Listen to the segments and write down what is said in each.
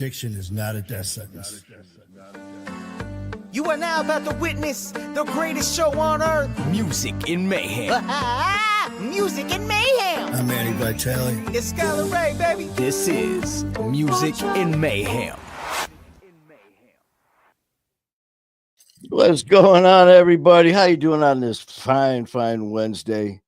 Addiction is not a death sentence. You are now about to witness the greatest show on earth. Music in Mayhem. Music in Mayhem. I'm Manny Vitale. It's Skylar Ray, baby. This is Music in Mayhem. What's going on, everybody? How you doing on this fine Wednesday?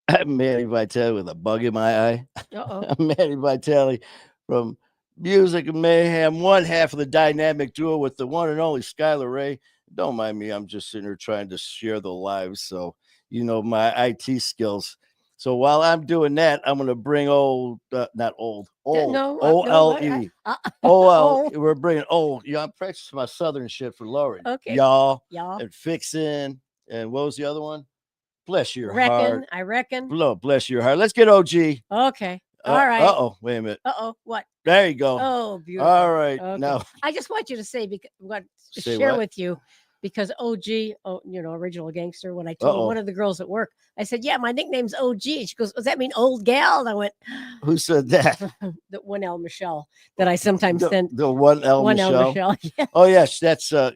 I'm Manny Vitale with a bug in my eye. I'm Manny Vitale from Music and Mayhem, one half of the dynamic duo with the one and only Skylar Ray. Don't mind me, I'm just sitting here trying to share the lives, so you know my IT skills. So while I'm doing that, I'm going to bring OLE. We're bringing old. I'm practicing my Southern shit for Lauren. Okay. Y'all. And Fixin'. And what was the other one? Bless your heart. I reckon. Bless your heart. Let's get OG. Okay. All right. Wait a minute. What? There you go. Oh, beautiful. All right. Okay. Now I just want you to say Say share what? with you because OG, original gangster. When I told one of the girls at work, I said, "Yeah, my nickname's OG." She goes, "Does that mean old gal?" And I went, who said that? The 1L Michelle that I sometimes send. The 1L Michelle. Yeah. Oh yes, that's a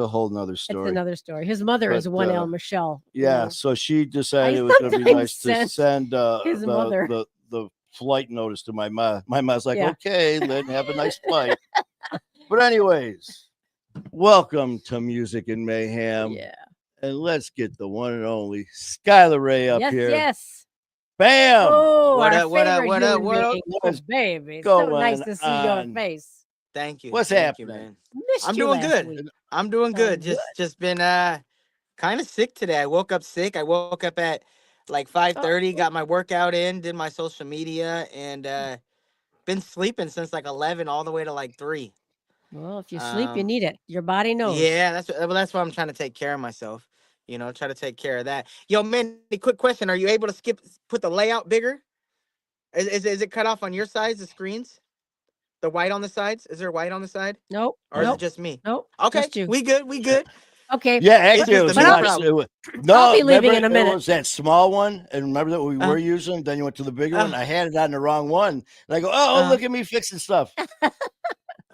whole nother story. It's another story. His mother is 1L Michelle. Yeah, so she decided it was going to be nice to send his mother the flight notice to my mom. My mom's like, okay, let him have a nice flight. But anyways, welcome to Music and Mayhem. Yeah. And let's get the one and only Skylar Ray up here. Yes. Bam. Oh, What our up, what up, favorite what up, human what up? being. What's Baby. It's so nice to see your on? face. Thank you. What's Thank you, happening? man. Missed I'm you doing last good. week. I'm doing good. Good. Just been kind of sick today. I woke up sick. I woke up at like 5:30, got my workout in, did my social media, and been sleeping since like 11 all the way to like 3. Well, if you sleep, you need it. Your body knows. Yeah, that's why I'm trying to take care of myself. Try to take care of that. Yo, man, a quick question. Are you able to put the layout bigger? Is it cut off on your sides, the screens? The white on the sides? Is there white on the side? Nope. Or is it just me? Nope. Okay, Just you. we good. Okay. Yeah, actually, It's it was just the not. problem. It was, no, I'll be leaving in a minute. It was that small one, and remember that we were using. Then you went to the bigger one. I had it on the wrong one, and I go, look at me fixing stuff.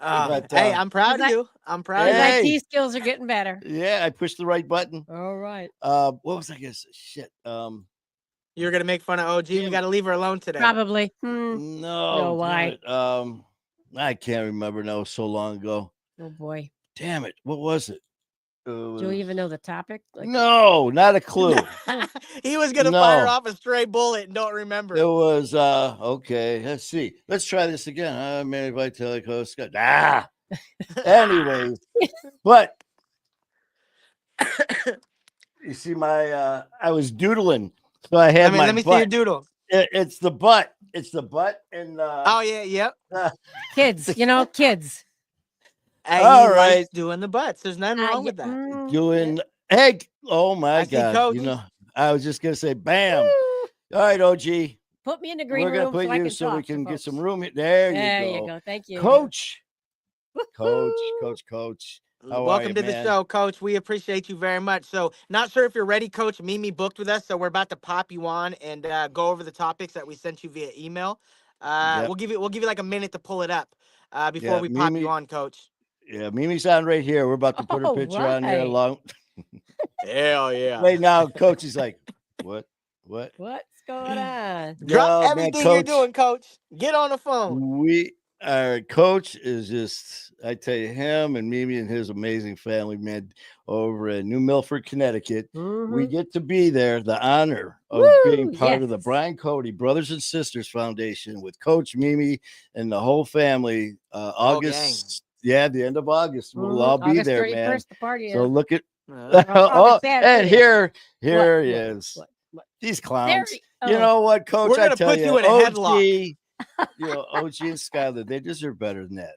Hey, I'm proud of you. I'm proud of His you. IT skills are getting better. Yeah, I pushed the right button. All right. What was I guess? Shit. You're gonna make fun of OG. We got to leave her alone today. Probably. No. Why? I can't remember. That was so long ago. Oh boy. Damn it. What was it? Do you even know the topic? No, not a clue. He was gonna fire off a stray bullet and don't remember. It was okay. Let's see. Let's try this again. Manny Vitale host. Anyways, but you see my I was doodling, so I had my. Let me see your doodle. It's the butt. It's the butt and. Oh yeah, yep. Kids, kids. Hey, all right, likes doing the butts. There's nothing wrong with that. Doing egg. Oh my God! Coach. I was just gonna say, bam. All right, OG. Put me in the green We're gonna room put so I you can so talk we can to get folks. some room. There you go. Thank you, Coach. Coach. Welcome to the show, Coach. We appreciate you very much. So, not sure if you're ready, Coach. Mimi booked with us, so we're about to pop you on and go over the topics that we sent you via email. We'll give you like a minute to pull it up before we pop you on, Coach. Yeah, Mimi's on right here. We're about to put her picture on there along. Hell yeah! Right now, Coach is like, what? What's going on? Drop everything you're doing, Coach. Get on the phone. Our coach is just, I tell you, him and Mimi and his amazing family, man, over in New Milford, Connecticut. We get to be there, the honor of being part of the Brian Cody Brothers and Sisters Foundation with Coach Mimi and the whole family. August, the end of August. We'll all be August there, 31st, man. The party So look at, and here he is. These clowns. You know what, Coach? We're gonna put you in a headlock. OG and Skylar, they deserve better than that.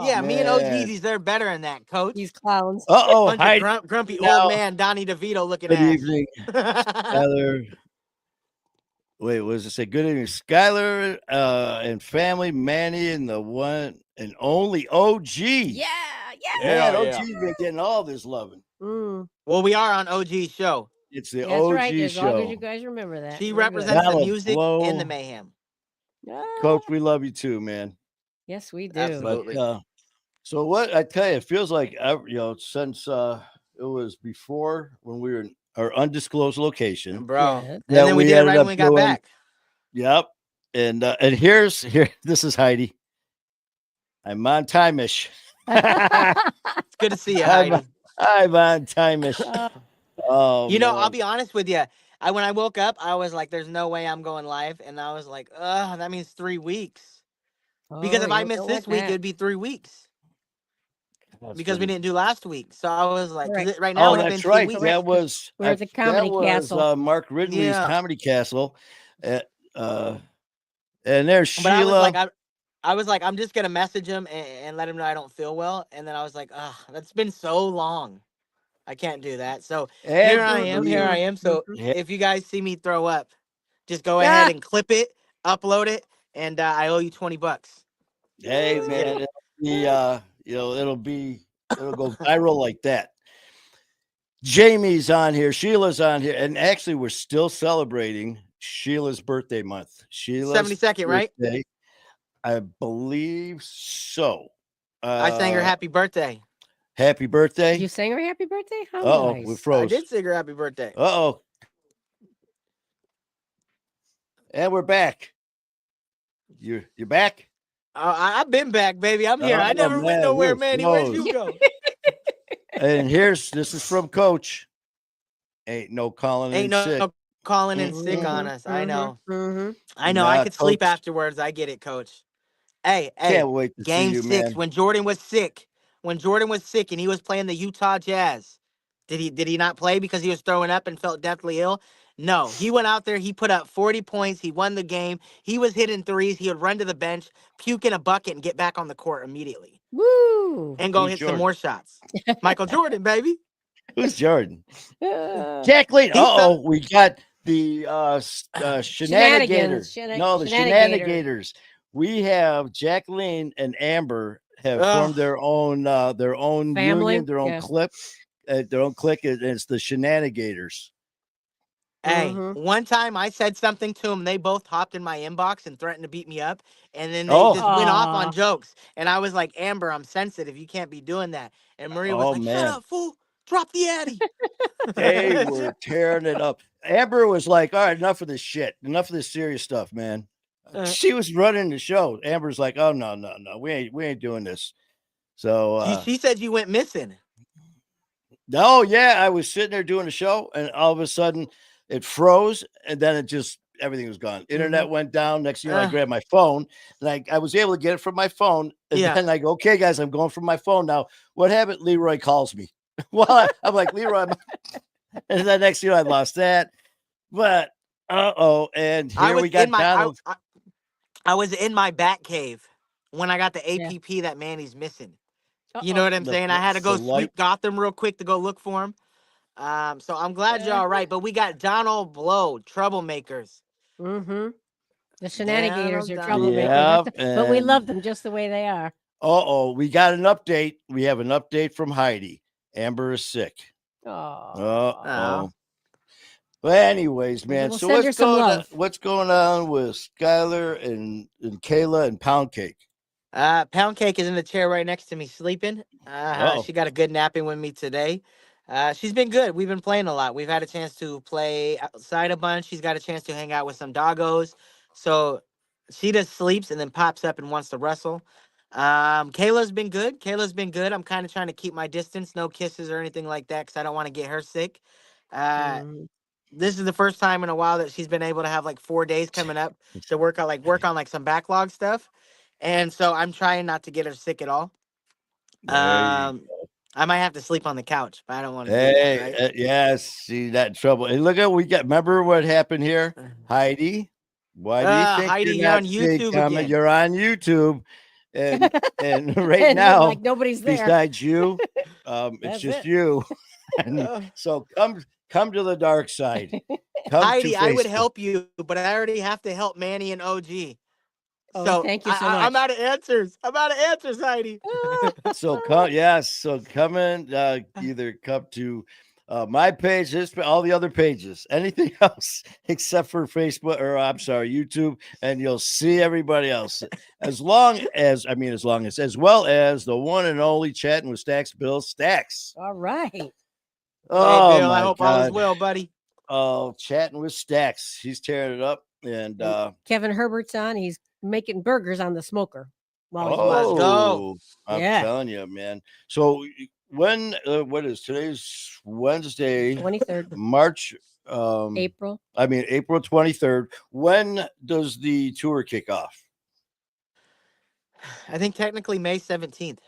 Yeah, me and OG, they're better than that, Coach. These clowns. Bunch of grumpy old man Donnie DeVito looking at. Good evening, Skylar. Wait, what does it say? Good evening, Skylar and family, Manny and the one and only OG. Yeah. OG's been getting all this loving. Well, we are on OG's show. It's the That's OG right, as show. long as you guys remember that. She represents the music and the mayhem. Coach, we love you too, man. Yes, we do. Absolutely. But, so what I tell you, it feels like since it was before when we were in our undisclosed location, Bro. Yeah. And that then we we did it ended right when up we got doing. back. Yep, and here. This is Heidi. I'm on time-ish. It's good to see you, I'm, Heidi. I'm on time-ish. Oh You know, I'll man. be honest with you. When I woke up, I was like, "There's no way I'm going live," and I was like, "Ugh, that means 3 weeks." Because Oh, if you I don't miss want this week, that. it'd be 3 weeks That's because we when- didn't do last week. So I was like, Correct. right now Oh, it's Correct. been that's 2 right. weeks. That was We're at the Comedy Castle. Mark Ridley's Yeah, Comedy Castle. Uh, and there's but I was like, Sheila. I was like, I'm just gonna message him and let him know I don't feel well. And then I was like, that's been so long. I can't do that. So here I Amber am. Lee. Here I am. So Yeah. if you guys see me throw up, just go ahead Ah, and clip it, upload it, and I owe you $20. Hey So get man, it. it'll go viral like that. Jamie's on here, Sheila's on here, and actually we're still celebrating Sheila's birthday month. Sheila's 72nd, right? birthday, I believe so. I sang her Uh happy birthday. Happy birthday. you sang her happy birthday? How Uh-oh, we nice. I froze. did sing her happy birthday. Uh-oh. And we're back. You're back? I've been back, baby. I'm here. I Oh never went man, nowhere, we're Manny. Where'd you froze. go? And this is from Coach. Ain't no calling in Ain't no sick. calling in sick on Mhm, us. I know. mhm. I know. I Nah, could sleep Coach. afterwards. I get it, Coach. Hey, Can't wait to see game you, 6 man. when Jordan was sick. When Jordan was sick and he was playing the Utah Jazz. Did he not play because he was throwing up and felt deathly ill? No. He went out there, he put up 40 points, he won the game. He was hitting threes, he would run to the bench, puke in a bucket and get back on the court immediately Woo! and go Who's hit some Jordan? more shots. Michael Jordan, baby. Who's Jordan? Ah. Jacqueline. He felt We got the Shenanigans. shenanigators. No, the Shenanigators. shenanigators. We have Jacqueline and Amber have Ugh. formed their own Family? union, their own Yeah. clip, their own clique. It's the shenanigators. Hey, Mhm. one time I said something to them. They both hopped in my inbox and threatened to beat me up. And then they Oh, just went off on Aw. jokes. And I was like, Amber, I'm sensitive. You can't be doing that. And Maria was oh like, shut man. up, fool. Drop the Addy. They were tearing it up. Amber was like, all right, enough of this shit. Enough of this serious stuff, man. She was running the show. Amber's like, oh no, we ain't doing this. So she said you went missing. oh yeah, I was sitting there doing a show, and all of a sudden it froze, and then everything was gone. Internet went down. Next thing you know, I grabbed my phone, and I was able to get it from my phone. And then I go, okay, guys, I'm going from my phone now. What happened? Leroy calls me. Well, I'm like, Leroy, and then next year I lost that. But and here we got Donald. I was in my bat cave when I got the Yeah. APP that Manny's missing. You Uh-oh. know what I'm The saying? I had to go the light- sweep Gotham real quick to go look for him. So I'm glad you're all right. But we got Donald Blow, troublemakers. Mhm. The shenanigators are Donald. troublemakers. Yeah, But we and love them just the way they are. we got an update. We have an update from Heidi. Amber is sick. Oh. Well, anyways, man. We'll So send her some love. what's going on with Skylar and Kayla and Pound Cake? Pound Cake is in the chair right next to me sleeping. She got a good napping with me today. She's been good. We've been playing a lot. We've had a chance to play outside a bunch. She's got a chance to hang out with some doggos. So she just sleeps and then pops up and wants to wrestle. Kayla's been good. I'm kind of trying to keep my distance, no kisses or anything like that, because I don't want to get her sick. This is the first time in a while that she's been able to have like 4 days coming up to work on like some backlog stuff. And so I'm trying not to get her sick at all. I might have to sleep on the couch, but I don't want to do that, right? Yes, see that trouble. And look at remember what happened here, Heidi. Why do you think Heidi, you're you're not on sick, YouTube again. You're on YouTube, and right And now, like nobody's there. besides you, it's That's just it. you. And so come to the dark side. Come Heidi, to I would Facebook. help you, but I already have to help Manny and OG. Oh, So thank you so I'm much. out of answers. Heidi. So come in, either come to My page, all the other pages, anything else except for Facebook, or I'm sorry, YouTube, and you'll see everybody else. As well as the one and only Chatting with Stacks, Bill Stacks. All right. Oh, hey, Bill, my I hope God. all is well, buddy. Oh, Chatting with Stacks. He's tearing it up. And Kevin Herbert's on. He's making burgers on the smoker while he's Let's watching. go. I'm Yeah. telling you, man. So when what is today's Wednesday, 23rd March April. April 23rd. When does the tour kick off? I think technically May 17th.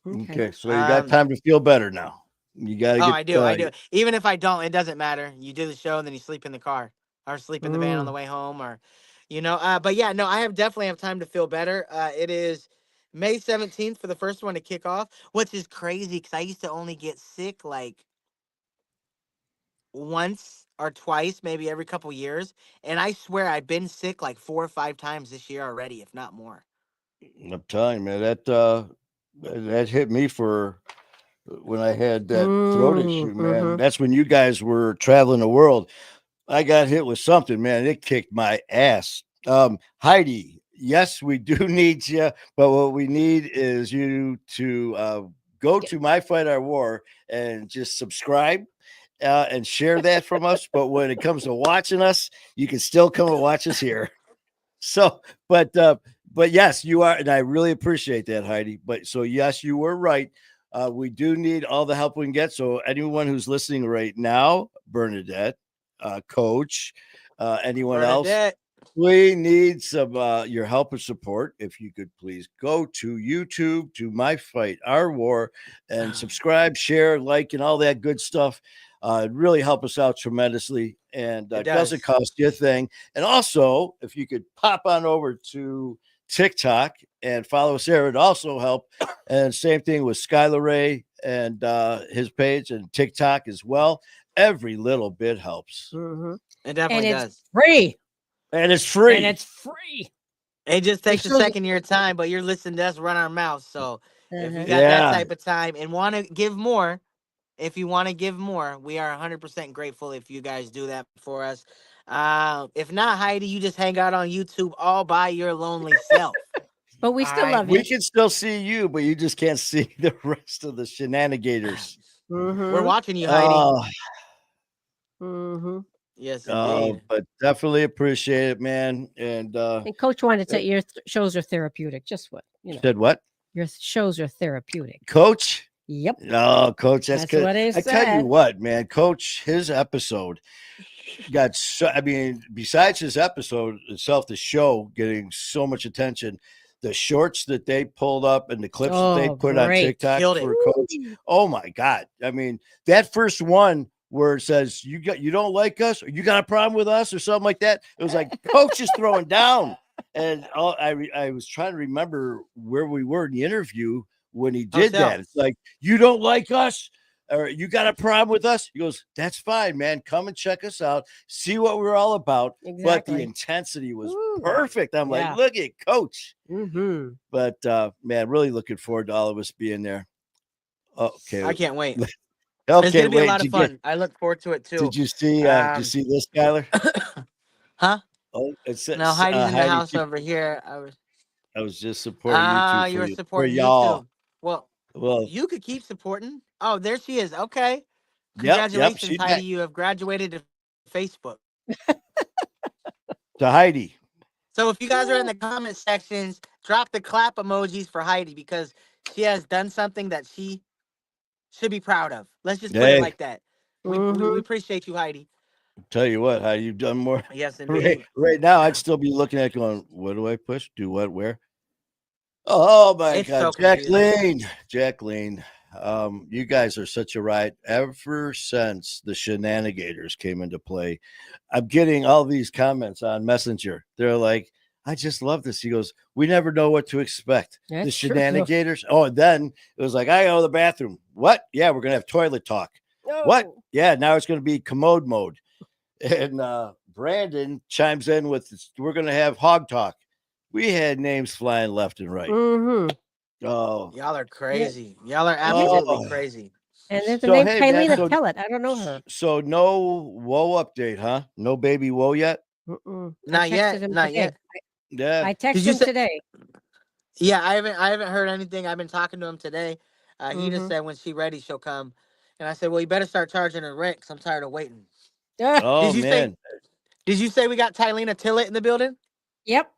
Okay, so you got time to feel better now. You got to get. I do. Even if I don't, it doesn't matter. You do the show and then you sleep in the car or sleep in the van on the way home, or, but yeah, no, I definitely have time to feel better. It is May 17th for the first one to kick off, which is crazy because I used to only get sick like once or twice, maybe every couple years. And I swear I've been sick like 4 or 5 times this year already, if not more. I'm telling you, man, that hit me for when I had that throat issue, man. That's when you guys were traveling the world. I got hit with something, man. It kicked my ass. Heidi, yes, we do need you, but what we need is you to go to My Fight Our War and just subscribe and share that from us. But when it comes to watching us, you can still come and watch us here. So, but yes, you are, and I really appreciate that, Heidi. But so yes, you were right. We do need all the help we can get. So anyone who's listening right now, Bernadette, Coach, anyone else, we need some your help and support. If you could please go to YouTube to My Fight Our War and subscribe, share, like, and all that good stuff. It really help us out tremendously, and it doesn't cost you a thing. And also, if you could pop on over to TikTok and follow us there, it'd also help. And same thing with Skylar Ray and his page and TikTok as well. Every little bit helps. It definitely does. Free. And it's free. It just takes a second of your time, but you're listening to us run our mouths. So if you got that type of time and want to give more, we are 100% grateful if you guys do that for us. If not, Heidi, you just hang out on YouTube all by your lonely self. But we still love you. We can still see you, but you just can't see the rest of the shenanigans. We're watching you, Heidi. Yes, indeed. But definitely appreciate it, man. And Coach wanted to tell you your shows are therapeutic. Just what said what? Your shows are therapeutic. Coach? Yep. Oh, Coach, that's good. What I tell you what, man, Coach, his episode got besides his episode itself, the show getting so much attention, the shorts that they pulled up and the clips that they put on TikTok for Coach. Oh my God. I mean, that first one where it says you don't like us, or you got a problem with us, or something like that. It was like Coach is throwing down. And I was trying to remember where we were in the interview when he did that. It's like, you don't like us, or you got a problem with us. He goes, that's fine, man. Come and check us out. See what we're all about. Exactly. But the intensity was perfect. I'm like, look at Coach. But man, really looking forward to all of us being there. Okay. I can't wait. Okay, it's gonna be a lot of fun. I look forward to it too. Did you see this, Skylar? Huh? Oh, it's no, Heidi's in the house over here. I was just supporting you two. You were supporting y'all. Well, you could keep supporting. Oh, there she is. Okay. Congratulations, Heidi. You have graduated to Facebook. To Heidi. So if you guys are in the comment sections, drop the clap emojis for Heidi, because she has done something that she should be proud of. Let's just put it like that. We appreciate you, Heidi. Tell you what, Heidi, you've done more. Yes, indeed. Right now, I'd still be looking at going, what do I push? Do what? Where? Oh my God, so Jacqueline. You guys are such a riot. Ever since the shenanigators came into play, I'm getting all these comments on Messenger. They're like, I just love this. He goes, we never know what to expect. That's the shenanigators. Oh, and then it was like, I go to the bathroom. What? Yeah, we're going to have toilet talk. Oh. What? Yeah, now it's going to be commode mode. And Brandon chimes in with, we're going to have hog talk. We had names flying left and right. Mm-hmm. Oh, y'all are crazy. Y'all are absolutely crazy. And there's the So, name hey, man, Tylena so- Tellett. I don't know her. So no woe update, huh? No baby woe yet? Mm-mm. I Not texted yet. him Not today. yet. Yeah. I texted you him say- today. Yeah, I haven't heard anything. I've been talking to him today. He just Mhm. said when she's ready, she'll come. And I said, well, you better start charging her rent, 'cause I'm tired of waiting. Oh, you man. Did you say we got Tylena Tillett in the building? Yep.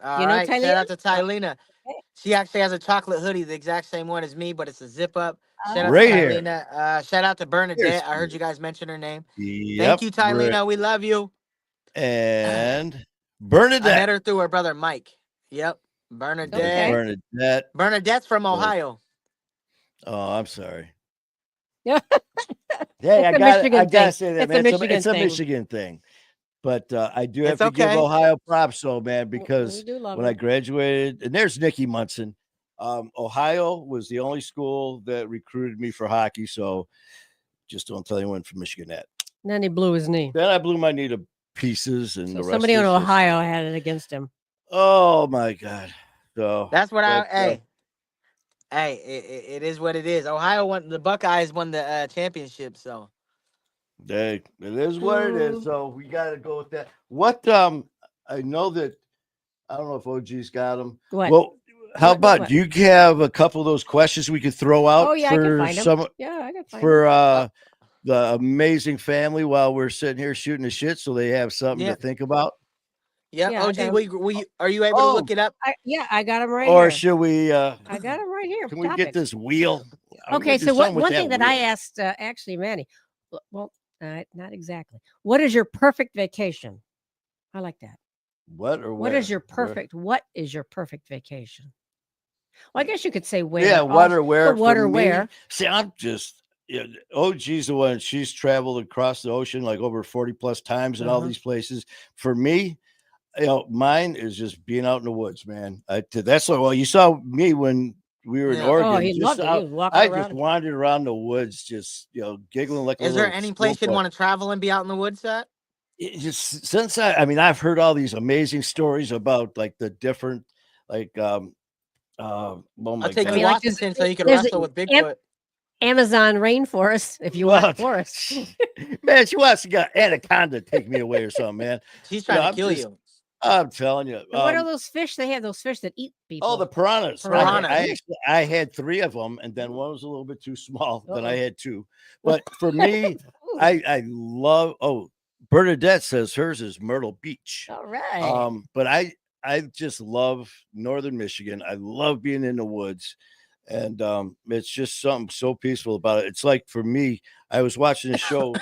All You know right, shout Tylena? out to Tylena. Okay. She actually has a chocolate hoodie, the exact same one as me, but it's a zip up. Shout out Right to here. Tylena. Shout out to Bernadette. I heard Cheers. you guys mention her name. Yep. Thank you, Tylena. We love you. And I met Bernadette. her through her brother Mike. Yep, Bernadette. Okay. Bernadette. Bernadette's from Ohio. Oh, I'm sorry. Yeah. Hey, I It's a gotta Michigan say thing. that, It's a man. Michigan It's a thing. Michigan thing. But I do have It's to give okay. Ohio props, though, man, We because do love when her. I graduated, and there's Nikki Munson. Ohio was the only school that recruited me for hockey. So just don't tell anyone from Michigan that. And then he blew his knee. Then I blew my knee to pieces, and So the rest somebody is in history. Ohio had it against him. Oh my God! So That's what but, it is what it is. Ohio won, the Buckeyes won the championship. So Hey, it is what it is. So we got to go with that. What I know that I don't know if OG's got them. What? Well, how What, about what? you have a couple of those questions we could throw out Oh yeah, I can for find him. some Yeah, I can find him. for the amazing family while we're sitting here shooting the shit, so they have something Yeah. to think about. yeah, Yeah, I got OG, 'em. are you able to look it up? I got him right Or here. should we? I got him right here. Can we get Topics. this wheel? I'm Okay, gonna do so something with one thing that I wheel. asked actually, Manny. Well, not exactly. What is your perfect vacation? I like that. What or What where? is your perfect? What is your perfect vacation? Well, I guess you could say where. Yeah, what or where? But what For or me, where? See, I'm just. Yeah, OG's the one. She's traveled across the ocean like over 40 plus times in all these places. For me, mine is just being out in the woods, man. That's like, well, you saw me when we were in Yeah. Oregon. Oh, he just loved it. He out, was walking I around. just wandered around the woods, just giggling like a Is there little any place you'd schoolboy. want to travel and be out in the woods at? It just since I mean, I've heard all these amazing stories about like the different, like oh my I'll take God. you to like this- Washington so you can there's wrestle with Bigfoot. Amazon rainforest, if you want forest. Man, she wants to get anaconda to take me away or something, man. She's trying to I'm kill just- you. I'm telling you. And what are those fish? They have those fish that eat people. Oh, the piranhas. Piranhas. I had 3 of them, and then one was a little bit too small. Then I Uh-oh. had 2. But for me, I love. Oh, Bernadette says hers is Myrtle Beach. All right. But I just love Northern Michigan. I love being in the woods, and it's just something so peaceful about it. It's like for me, I was watching a show,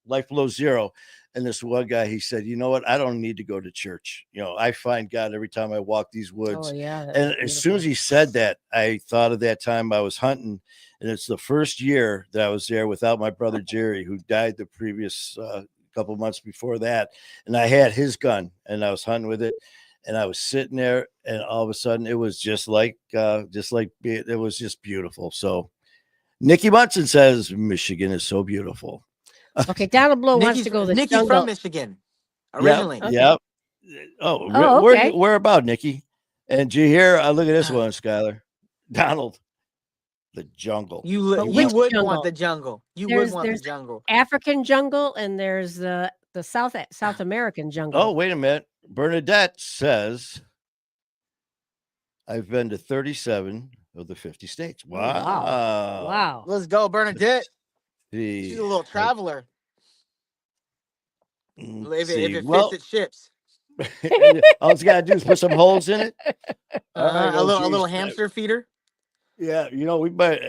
Life Below Zero. And this one guy, he said, you know what? I don't need to go to church. I find God every time I walk these woods. Oh yeah. And as soon as he said that, I thought of that time I was hunting. And it's the first year that I was there without my brother Jerry, who died the previous couple months before that. And I had his gun and I was hunting with it. And I was sitting there, and all of a sudden it was just like it was just beautiful. So Nikki Munson says Michigan is so beautiful. Okay, Donald Blow wants to go to the Nikki's jungle. from Michigan originally. Yep. Oh, okay. where about, Nikki? And do you hear? Look at this one, Skylar. Donald, the jungle. You But would which want jungle? the jungle. You There's- would want the there's- jungle. African jungle, and there's the South American jungle. Oh, wait a minute. Bernadette says, I've been to 37 of the 50 states. Wow. Wow. Let's go, Bernadette. See, She's a little traveler. If see, it fits, well, it ships. all it's got to do is put some holes in it. All right, A little geez. hamster feeder. Yeah, we might.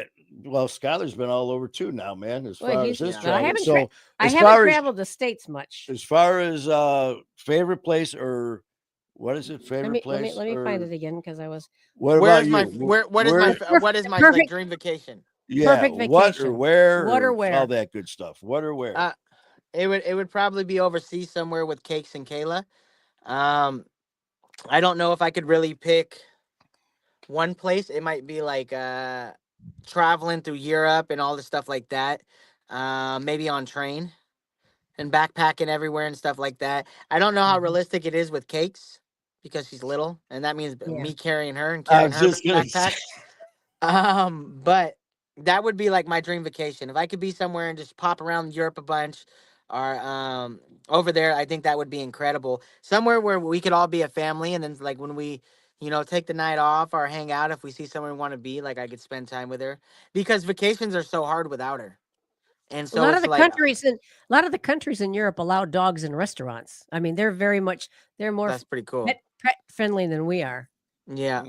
Well, Skylar's been all over too now, man. As Well, far he's- as his yeah, I travel. haven't So, I as haven't far as traveled the states much. as far as favorite place, or what is it? Favorite place? Let me find or it again because I was What Where's about my you? what is my like, perfect- dream vacation? Yeah, perfect what or vacation? where? What or where? All that good stuff. What or where? It would probably be overseas somewhere with Cakes and Kayla. I don't know if I could really pick one place. It might be like traveling through Europe and all the stuff like that. Maybe on train and backpacking everywhere and stuff like that. I don't know how realistic it is with Cakes because she's little, and that means Yeah. me carrying her and I carrying was her just gonna backpack. But That would be like my dream vacation. If I could be somewhere and just pop around Europe a bunch or over there, I think that would be incredible. Somewhere where we could all be a family and then like when we, take the night off or hang out if we see somewhere we want to be, like I could spend time with her because vacations are so hard without her. And A so lot of it's the like countries in Europe allow dogs in restaurants. I mean, they're more that's pretty cool. pet friendly than we are. Yeah.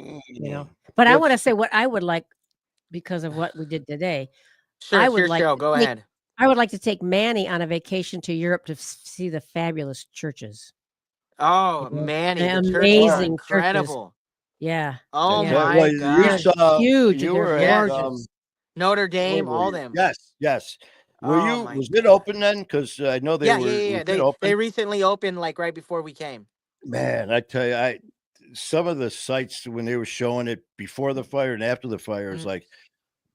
But I want to say what I would like because of what we did today. Sure, I it's would your like show. to Go take- ahead. I would like to take Manny on a vacation to Europe to see the fabulous churches. Oh, You know, Manny, the the churches are amazing churches. incredible. Yeah. Oh Yeah. my Well, you gosh. saw Huge you and they're were at gorgeous. Notre where Dame, were all you? them. Yes. Oh my Was it god. open then? Because I know they Yeah, were. yeah, yeah, yeah. Was it open? They recently opened like right before we came. Man, I tell you, some of the sites when they were showing it before the fire and after the fire is like,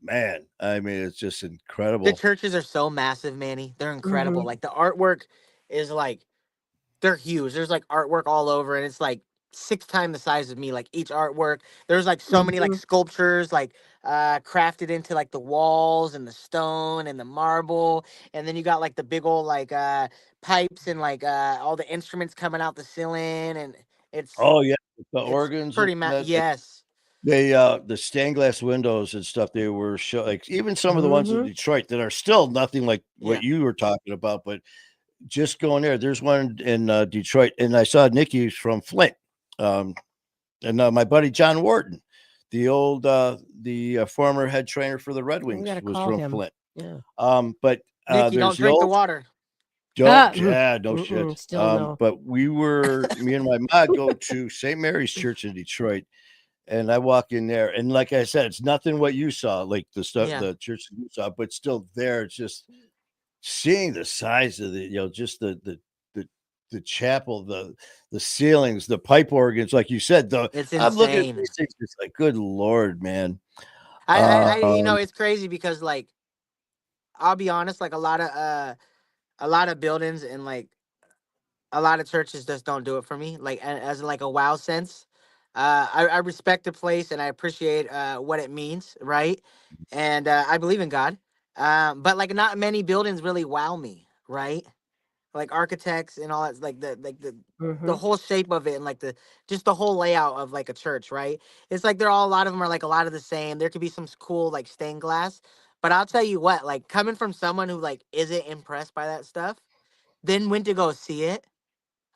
man, I mean, it's just The incredible. churches are so massive, Manny. They're incredible. Mhm. Like the artwork is like they're huge. There's like artwork all over, and it's like 6 times the size of me. Like each artwork, there's like so many like Mhm. sculptures, like crafted into like the walls and the stone and the marble, and then you got like the big old like pipes and like all the instruments coming out the ceiling, and it's Oh yeah, the it's organs and pretty that. yes. They the stained glass windows and stuff they were like even some of the ones in Mhm. Detroit that are still nothing like Yeah. what you were talking about, but just going there. There's one in Detroit, and I saw Nikki's from Flint, and my buddy John Wharton, the former head trainer for the Red We Wings, gotta was call from him. Flint. Yeah. But Nikki, there's don't the drink the old water. don't Mm. yeah no shit. Still no. But me and my mom go to St. Mary's Church in Detroit. And I walk in there, and like I said, it's nothing what you saw, like the stuff, Yeah. the church that you saw, but still there. It's just seeing the size of just the chapel, the ceilings, the pipe organs, like you said. It's I'm looking at insane. these things, it's like, good Lord, man. I it's crazy because like I'll be honest, like a lot of buildings and like a lot of churches just don't do it for me. Like as in like a wow sense. I respect the place and I appreciate what it means, right? And I believe in God. But like not many buildings really wow me, right? Like architects and all that, like the Mhm. whole shape of it and like just the whole layout of like a church, right? It's like a lot of them are like a lot of the same. There could be some cool like stained glass, but I'll tell you what, like coming from someone who like isn't impressed by that stuff, then went to go see it.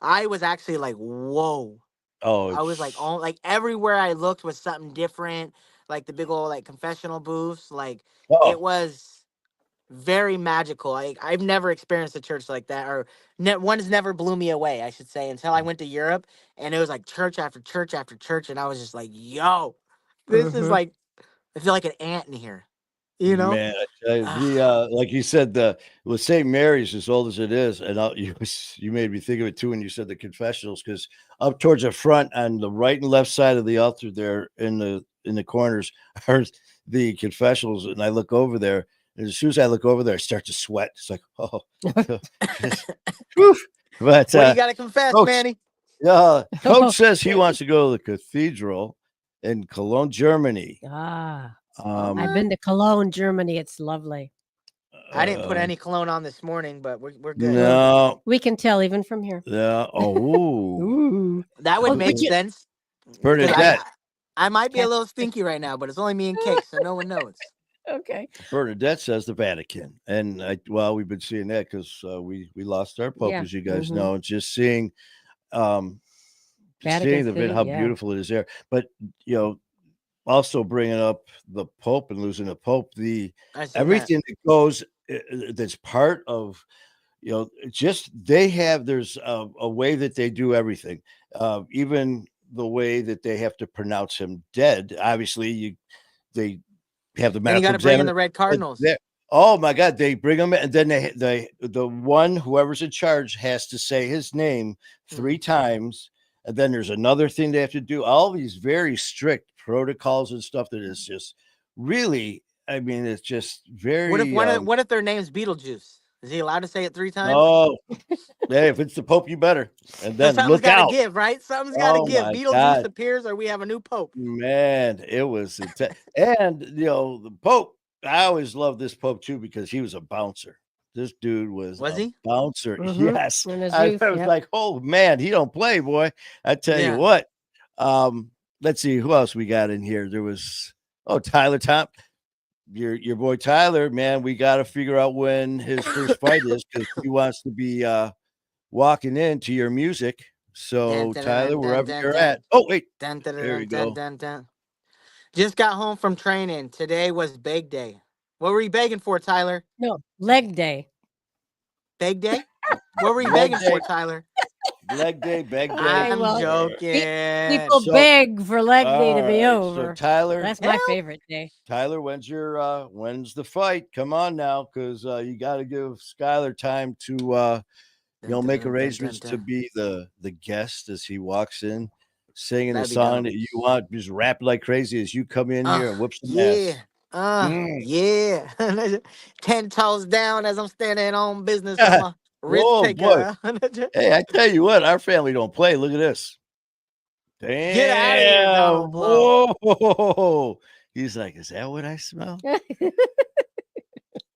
I was actually like, whoa. Oh, I was like, it's oh, like everywhere I looked was something different. Like the big old like confessional booths, like it oh was very magical. I've never experienced a church like that, or one's never blew me away, I should say, until I went to Europe, and it was like church after church after church, and I was just like, yo, this is Mhm. like I feel like an ant in here, you know? man. I tell you, like you said, with St. Mary's, as old as it is, and you made me think of it too when you said the confessionals, because up towards the front on the right and left side of the altar there in the corners are the confessionals, and I look over there, and as soon as I look over there, I start to sweat. It's like, oh, whew. But What do you got to confess, Coach, Manny? Coach says he wants to go to the cathedral in Cologne, Germany. I've been to Cologne, Germany. It's lovely. I didn't put any cologne on this morning, but we're good. No, We can tell even from here. yeah. Oh, Ooh. That would Oh, make but you- sense. 'Cause Bernadette. I might be a little stinky right now, but it's only me and Cake, so no one knows. Okay. Bernadette says the Vatican, and we've been seeing that because we lost our Pope, Yeah. as you guys Mhm. know, and just seeing Vatican how City, yeah. beautiful it is there. But also bringing up the Pope and losing the Pope, everything that goes that's part of just there's a way that they do everything, even the way that they have to pronounce him dead. Obviously, they have the And you medical got to bring in examiner. the Red Cardinals. Oh my God, they bring him in, and then the one whoever's in charge has to say his name 3 times, and then there's another thing they have to do. All these very strict protocols and stuff that is just really, I mean, it's just very. What if their name's Beetlejuice? Is he allowed to say it 3 times? Oh, hey, if it's the Pope, you better. And then something's look got out. to give, right? Something's got to Oh give. my Beetlejuice God. appears, or we have a new Pope. Man, it was intense. And the Pope I always loved this Pope too because he was a bouncer. This dude was a he? bouncer. Mhm. Yes. In his I youth, was yep. like, oh man, he don't play, boy. I tell you Yeah. what. Let's see who else we got in here. There was Tyler Tom. Your boy Tyler, man. We got to figure out when his first fight is because he wants to be walking into your music. So Tyler, wherever you're at. Oh wait, there you go. Just got home from training. Today was bake day. What were you begging for, Tyler? No, leg day. Bake day? What were you Leg begging day. for, Tyler? Leg day, beg day. I'm well, joking. People So- beg for leg day to be All right, over. So Tyler, That's my favorite day. Tyler, when's the fight? Come on now, because you got to give Skylar time to make arrangements to be the guest as he walks in, singing the That'd be song dope. that you want, just rap like crazy as you come in here and whoop some ass. Yeah. 10 toes down as I'm standing on business. I'm a risk Whoa, taker. Hey, I tell you what, our family don't play. Look at this. Damn. Get out of here, Donald Blow. Whoa. He's like, is that what I smell?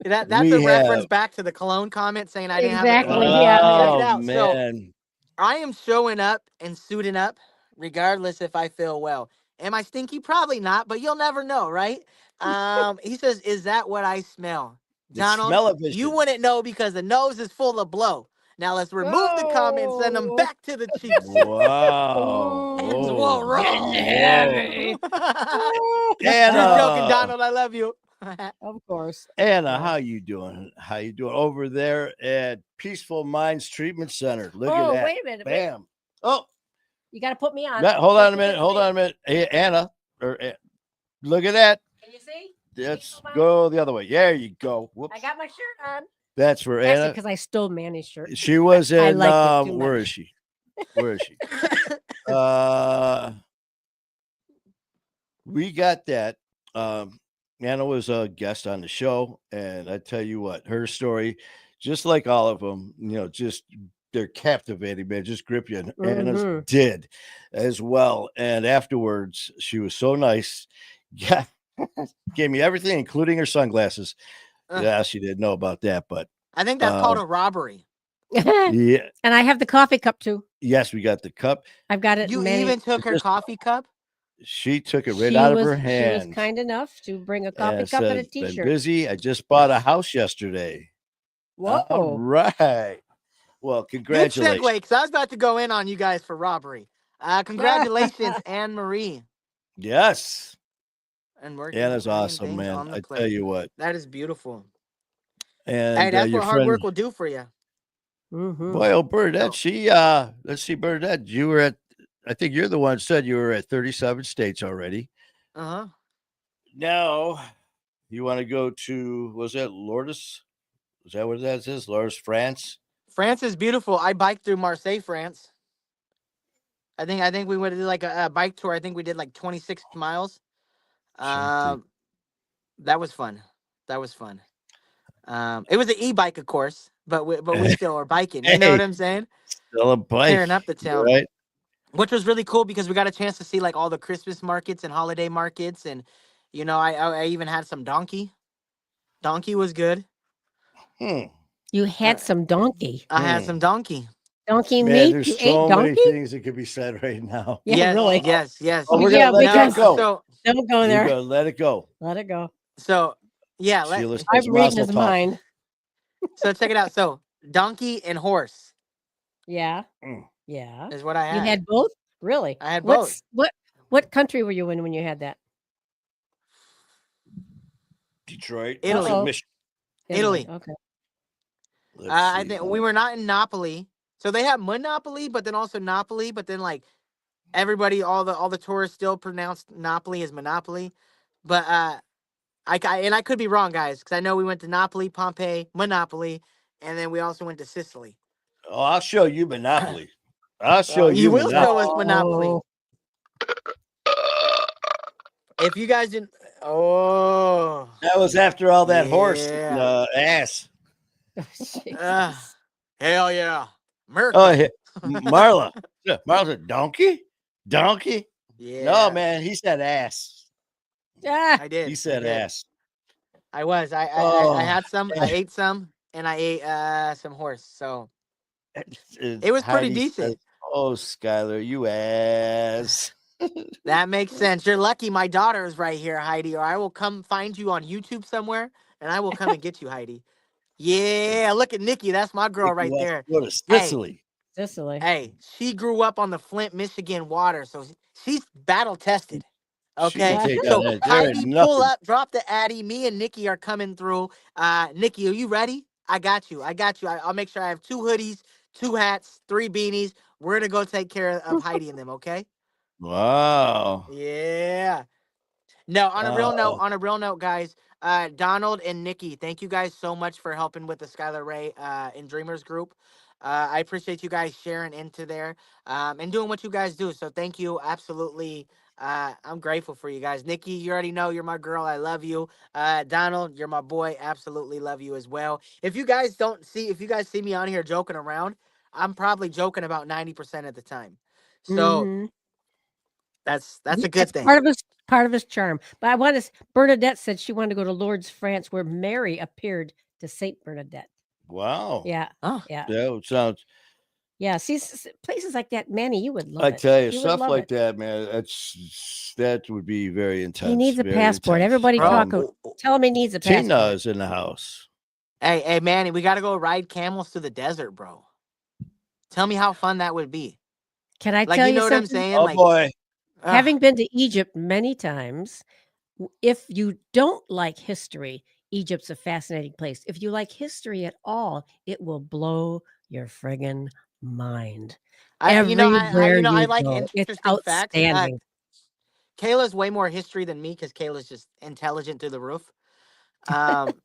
That's a reference back to the cologne comment saying I didn't have a Exactly, cologne. yeah. Check it Oh, out. So man. I am showing up and suiting up regardless if I feel well. Am I stinky? Probably not, but you'll never know, right? He says, is that what I smell? Donald, Smell-o-vision. you wouldn't know because the nose is full of blow. Now let's remove the comment, send them back to the cheeks. Wow. It's Whoa. all wrong. Heavy. Just joking, Donald. I love you. Of course. Anna, how you doing? How you doing over there at Peaceful Minds Treatment Center? Look at that. Wait a minute. Wait. Bam. Oh, You got to put me on. hold on a minute. Hey, Anna, look at that. Can you see? Let's go the other way. There you go. Whoops. I got my shirt on. That's for Actually, Anna. because I stole Manny's shirt. She was in. liked it too where much. is she? Where is she? We got that. Anna was a guest on the show, and I tell you what, her story, just like all of them, just they're captivating, man. Just grip you. And Anna's did as well. And afterwards, she was so nice. Yeah, gave me everything, including her sunglasses. Yeah, she didn't know about that, but I think that's called a robbery. yeah. And I have the coffee cup too. Yes, we got the cup. I've got it. You Manny. even took her coffee cup? She took it right out of her hand. She was kind enough to bring a coffee and cup and a said, "Been t-shirt. busy. I just bought a house yesterday." Whoa. All right. Well, Good congratulations. segue, because I was about to go in on you guys for robbery. Congratulations, Anne Marie. Yes. And we're Anna's laying awesome, things man. on the I plate. tell you what. That is beautiful. And Hey, that's your what hard friend, work will do for you. boy, Bernadette, let's see, Bernadette, you were at, I think you're the one who said you were at 37 states already. Uh-huh. Now, you want to go to, was that Lourdes? Is that what that is? Lourdes, France? France is beautiful. I biked through Marseille, France. I think we went to do like a bike tour. I think we did like 26 miles. That was fun. It was an e-bike, of course, but we still are biking. You know what I'm saying? Still a bike. Tearing up the town. Right. Which was really cool because we got a chance to see like all the Christmas markets and holiday markets. And, I even had some donkey. Donkey was good. You had some donkey. I had some donkey. Donkey Man, meat? there's You so ate many donkey? things that could be said right now. Yeah, Yes, really. Yes. Oh, we're gonna let that go. So Don't go there. You go, let it go. Let it go. So yeah, Sheila says I'm reading Mazel his tov. mind. so check it out. So donkey and horse Yeah. Yeah. is what I had. You had both? Really? I had both. What country were you in when you had that? Detroit. Italy. Uh-oh. Michigan. Italy. Okay. I think we were not in Napoli. So they have Monopoly, but then also Napoli, but then like everybody, all the tourists still pronounce Napoli as Monopoly. But I could be wrong, guys, because I know we went to Napoli, Pompeii, Monopoly, and then we also went to Sicily. Oh, I'll show you Monopoly. I'll show you. You will Monopoly. show us Monopoly. Oh. If you guys didn't, That was after all that horse Yeah. ass. Hell yeah, America. Oh, yeah. Marla. Yeah, Marla's a donkey? Donkey? Yeah. No, man, he said ass. Ah, I did. He said I did. ass. I was. I Oh, had some. I and ate some, and I ate some horse. So it was pretty Heidi says, decent. "Oh, Skylar, you ass." That makes sense. You're lucky my daughter is right here, Heidi, or I will come find you on YouTube somewhere, and I will come and get you, Heidi. Yeah, look at Nikki. That's my girl Nikki right wants there. to go to Hey, Sicily. Sicily. hey, she grew up on the Flint, Michigan water, so she's battle tested. She can Okay, take on so that. There ain't Heidi, pull nothing. up, drop the Addy. Me and Nikki are coming through. Nikki, are you ready? I got you. I got you. I'll make sure I have 2 hoodies, 2 hats, 3 beanies. We're gonna go take care of Heidi and them. Okay? Wow. Yeah. No, Uh, on a real note, guys, Donald and Nikki, thank you guys so much for helping with the Skylar Ray and Dreamers group. I appreciate you guys sharing into there and doing what you guys do. So thank you. Absolutely. I'm grateful for you guys. Nikki, you already know you're my girl. I love you. Donald, you're my boy. Absolutely love you as well. If you guys see me on here joking around, I'm probably joking about 90% of the time. So Mm-hmm. that's a good That's thing. part of his charm. But I want to. Bernadette said she wanted to go to Lourdes, France, where Mary appeared to Saint Bernadette. wow. Yeah, Oh. yeah, That sounds. yeah. See, places like that, Manny, you would love I it. tell you, You would stuff love like it. that, man. That would be very intense. He needs a very passport. intense. Everybody Bro, tell him he needs a Tina passport. is in the house. hey, Manny, we got to go ride camels through the desert, bro. Tell me how fun that would be. Can I Like, tell you you know what I'm something? saying? Oh Like, boy. Having been to Egypt many times, if you don't like history, Egypt's a fascinating place. If you like history at all, it will blow your friggin' mind. Everywhere I you like go, it's interesting facts. outstanding. Kayla's way more history than me because Kayla's just intelligent through the roof. Um,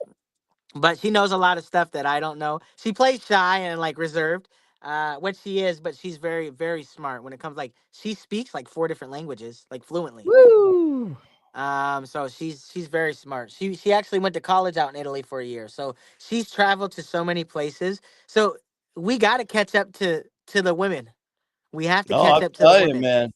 but she knows a lot of stuff that I don't know. She plays shy and like reserved, what she is, but she's very, very smart when it comes like she speaks like 4 different languages, like fluently. Woo! So she's very smart. She actually went to college out in Italy for a year. So she's traveled to so many places. So we got to catch up to the women. We have to Oh, catch I'm up to the telling you, women.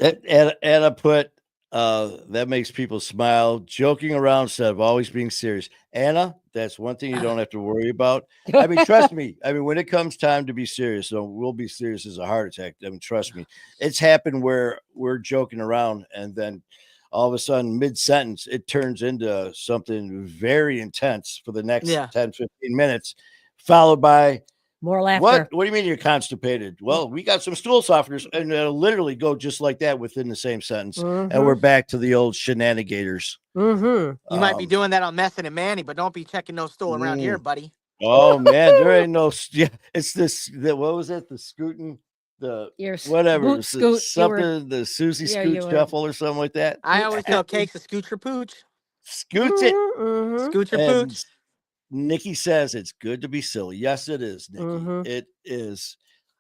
man. Anna put that makes people smile. Joking around instead of always being serious. Anna, that's one thing you don't have to worry about. I mean, trust me. I mean, when it comes time to be serious, so we'll be serious as a heart attack. I mean, trust me. It's happened where we're joking around and then all of a sudden, mid-sentence, it turns into something very intense for the next Yeah. 10, 15 minutes, followed by More laughter. what do you mean you're constipated? Well, we got some stool softeners, and it'll literally go just like that within the same sentence, and we're back to the old shenanigators. Mm-hmm. You might be doing that on Messing and Manny, but don't be checking no stool around here, buddy. Oh man, there ain't no. Yeah, it's this. What was it? The scooting, the Your whatever, boot scoot. something, the Susie Yeah, Scoot you were- shuffle or something like that. I always tell Cakes to scoot your pooch. Scoots it, Mm-hmm. Scoot your and pooch. Nikki says it's good to be silly. Yes, it is, Nikki. Mhm. It is.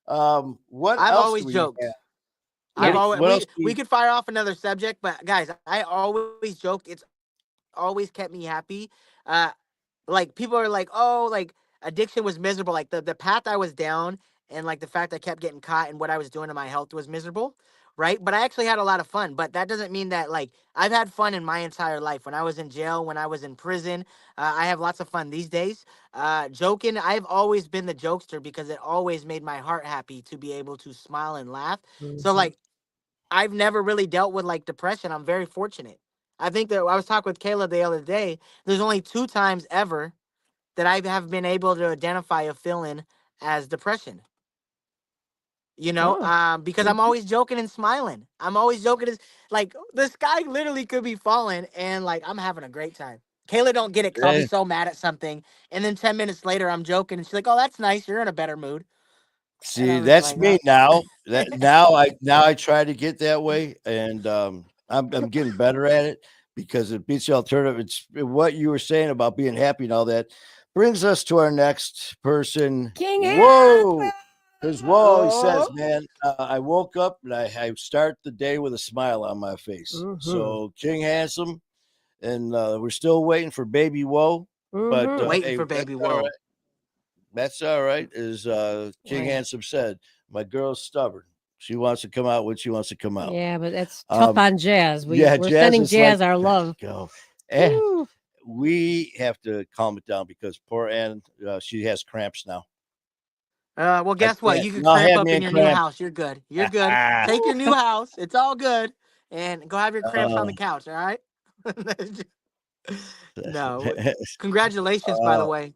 What I've else always do we joked. have? I've Yeah. always What else? we could fire off another subject, but guys, I always joked. It's always kept me happy. Like people are like, oh, like addiction was miserable. Like the path I was down and like the fact I kept getting caught and what I was doing to my health was miserable, right? But I actually had a lot of fun. But that doesn't mean that like I've had fun in my entire life. When I was in jail, when I was in prison, I have lots of fun these days. Joking, I've always been the jokester because it always made my heart happy to be able to smile and laugh. So like I've never really dealt with like depression. I'm very fortunate. I think that I was talking with Kayla the other day. There's only 2 times ever that I have been able to identify a feeling as depression. You know, Oh. because I'm always joking and smiling. I'm always joking. It's like the sky literally could be falling, and like I'm having a great time. Kayla don't get it because I'll be Hey, so mad at something, and then 10 minutes later I'm joking, and she's like, "Oh, that's nice. You're in a better mood." And see, I'm just that's like, me "Oh." now. That now I try to get that way, and I'm getting better at it because it beats the alternative. It's what you were saying about being happy and all that brings us to our next person. King Whoa. Because whoa, he says, Oh. man, I woke up and I start the day with a smile on my face. So King Handsome, and we're still waiting for Baby Woe, but Waiting hey, for that's baby all right. Woe. That's all right. As King Right. Handsome said, my girl's stubborn. She wants to come out when she wants to come out. Yeah, but that's tough on Jazz. Yeah, We're Jazz sending is like, Jazz our let's love. go. And Woo. we have to calm it down because poor Ann, she has cramps now. Well, guess what? can't- You can no, cramp have up me in in your new cramps. house. You're good. You're good. Take your new house. It's all good. And go have your cramps on the couch, all right? No. Congratulations, by the way.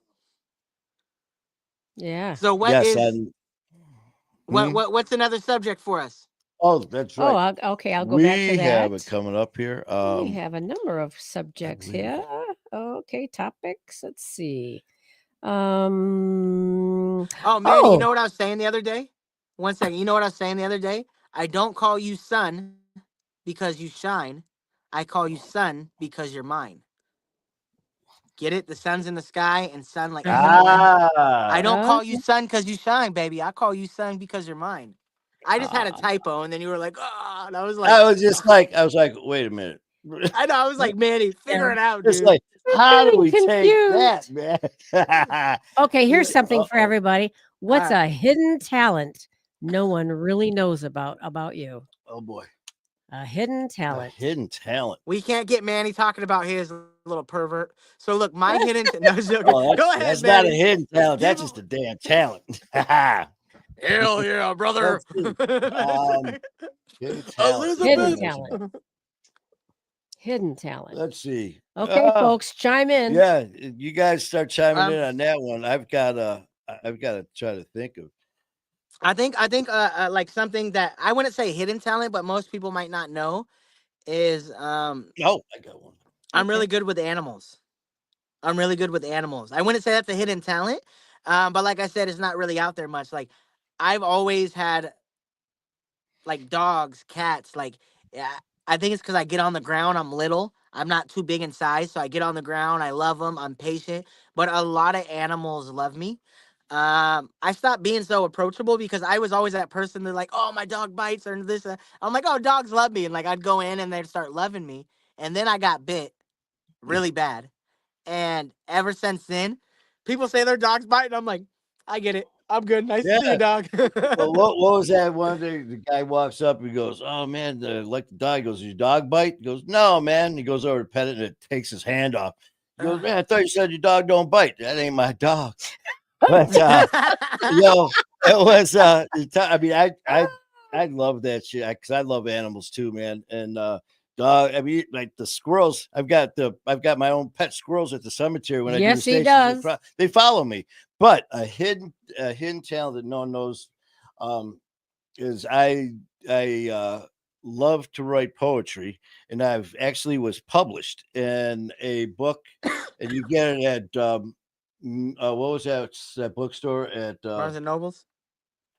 Yeah. So what yes, is Hmm? what's another subject for us? Oh, that's right. Okay. I'll go back to We have it that. coming up here. We have a number of subjects believe here. Okay, topics. Let's see. Oh, Manny, you know what I was saying the other day? 1 second. You know what I was saying the other day? I don't call you sun because you shine. I call you sun because you're mine. Get it? The sun's in the sky and sun like I don't call you sun because you shine, baby. I call you sun because you're mine. I just had a typo, and then you were like, "Oh," and I was like, I was like, wait a minute. I know. I was like, Manny, figure it out, It's dude. like, I'm how do getting we take that, confused. man? Okay, here's something for everybody. What's All a hidden talent no one really knows about you? Oh boy, A hidden a talent. hidden talent. We can't get Manny talking about his little pervert. So look, my hidden no, it's okay. Go ahead, That's Manny. not a hidden talent. Give That's him- just a damn talent. Hell yeah, brother. Hidden talent. Elizabeth. Hidden talent. Let's see. Okay, folks, chime in. Yeah, you guys start chiming in on that one. I've got to try to think of. I think like something that I wouldn't say hidden talent, but most people might not know is Oh, I got one. I'm really good with animals. I wouldn't say that's a hidden talent, but like I said, it's not really out there much. Like I've always had like dogs, cats. Like yeah, I think it's because I get on the ground. I'm little. I'm not too big in size, so I get on the ground. I love them. I'm patient, but a lot of animals love me. I stopped being so approachable because I was always that person that like, oh, my dog bites or this. I'm like, oh, dogs love me, and like I'd go in and they'd start loving me, and then I got bit really bad, and ever since then, people say their dog's biting. I'm like, I get it. I'm good. Nice to see you, dog. Well, what was that one day? The guy walks up and goes, "Oh man, like the dog." He goes, "Your dog bite?" He goes, "No, man." He goes over to pet it and it takes his hand off. He goes, "Man, I thought you said your dog don't bite. That ain't my dog." But it was. I mean, I love that shit because I love animals too, man. And dog. I mean, like the squirrels. I've got my own pet squirrels at the cemetery. When I do the Yes, he stations, does. they follow me. But a hidden talent that no one knows is I love to write poetry, and I've actually was published in a book, and you get it at what was that bookstore at Barnes and Nobles.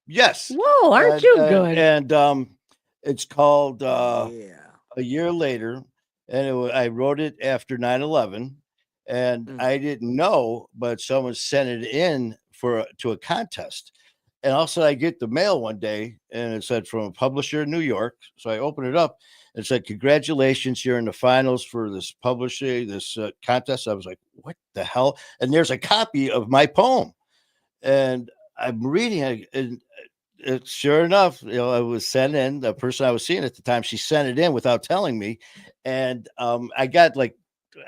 yes. Whoa, aren't you good? And it's called Yeah. A Year Later, and I wrote it after 9/11, and I didn't know, but someone sent it in to a contest. And also I get the mail one day and it said from a publisher in New York. So I opened it up and it said, "Congratulations, you're in the finals for this contest." I was like, what the hell? And there's a copy of my poem. And I'm reading it, and sure enough, I was sent in. The person I was seeing at the time, she sent it in without telling me, and I got like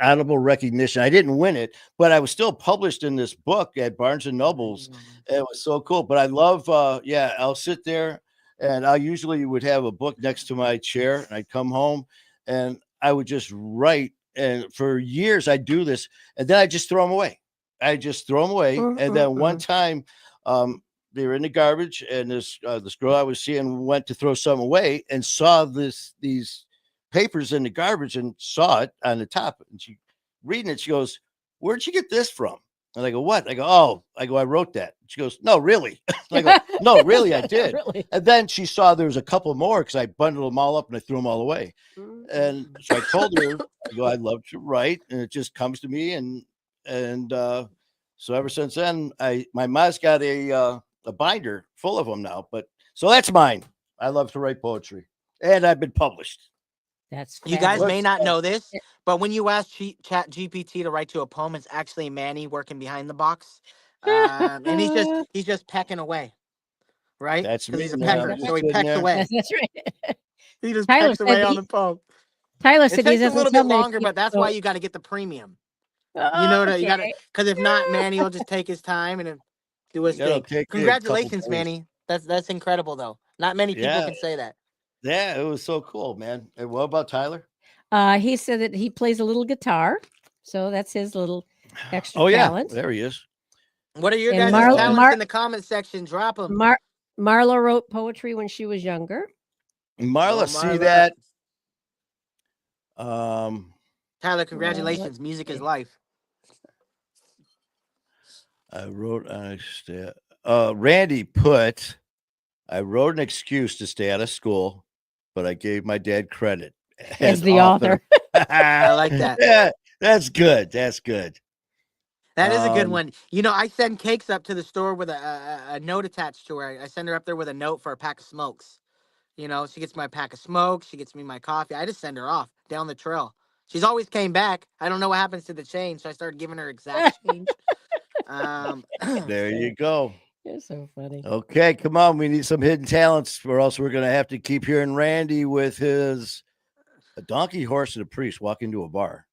honorable recognition. I didn't win it, but I was still published in this book at Barnes and Nobles. It was so cool. But I love, I'll sit there, and I usually would have a book next to my chair, and I'd come home, and I would just write. And for years, I do this, and then I just throw them away. And then one time, they were in the garbage, and this girl I was seeing went to throw some away and saw these papers in the garbage and saw it on the top. And she reading it, she goes, "Where'd you get this from?" And I go, "What?" I go, "Oh," I wrote that. She goes, "No, really?" I go, "No, really, I did." Really? And then she saw there was a couple more because I bundled them all up and I threw them all away. And so I told her, I love to write, and it just comes to me. And so ever since then, my mom's got a binder full of them now. But so that's mine. I love to write poetry, and I've been published. That's You guys may fabulous. not know this, but when you ask Chat GPT to write you a poem, it's actually Manny working behind the box, and he's just pecking away, right? That's Because me, he's a man. I'm pecker, just so he sitting pecks there. away. That's right. He just Tyler pecks said away on the poem. Tyler It said he takes a doesn't little tell bit many longer, but people, that's so why you got to get the premium. You know that you got to, Okay. because if not, Manny will just take his time and do his It'll thing. take you a couple Congratulations, days. Manny. That's incredible, though. Not many people Yeah. can say that. Yeah, it was so cool, man. And what about Tyler? He said that he plays a little guitar, so that's his little extra Oh yeah, talent. there he is. What are your And guys' talents in the comment section? Drop them. Marla wrote poetry when she was younger. Marla, Oh, see Marla. that? Tyler, congratulations. let's Music is see. life. I wrote Randy put, I wrote an excuse to stay out of school, but I gave my dad credit As the author. I like that. Yeah, that's good. That's good. That is a good one. You know, I send Cakes up to the store with a note attached to her. I send her up there with a note for a pack of smokes. You know, she gets my pack of smokes. She gets me my coffee. I just send her off down the trail. She's always came back. I don't know what happens to the change, so I started giving her exact change. There you go. You're so funny. Okay, come on. We need some hidden talents, or else we're going to have to keep hearing Randy with his a donkey, horse, and a priest walk into a bar.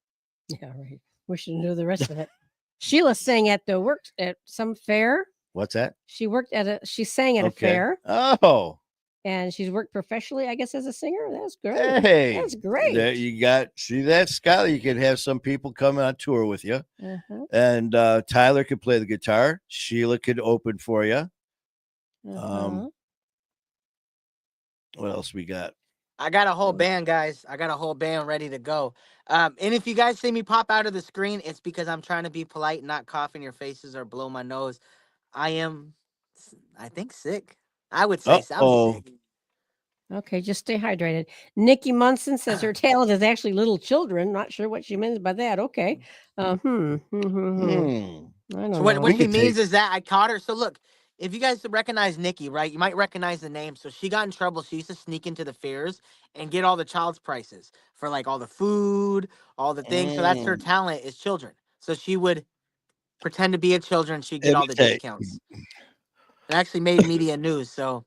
Yeah, right. We should know the rest of it. Sheila sang at the work at some fair. What's that? She sang at a fair. Oh. And she's worked professionally, I guess, as a singer. That's great. Hey, that's great. There you got, see that, Skylar? You can have some people come on tour with you. And Tyler could play the guitar. Sheila could open for you. What else we got? I got a whole band, guys. I got a whole band ready to go. And if you guys see me pop out of the screen, it's because I'm trying to be polite, not cough in your faces or blow my nose. I think, sick. I would say I'm sick. Okay, just stay hydrated. Nikki Munson says her talent is actually little children. Not sure what she means by that. Okay. I don't So know. what she means is that I caught her. So look, if you guys recognize Nikki, right, you might recognize the name. So she got in trouble. She used to sneak into the fairs and get all the child's prices for like all the food, all the things. So that's her talent is children. So she would pretend to be a children. She'd get all the discounts. It actually made media news. So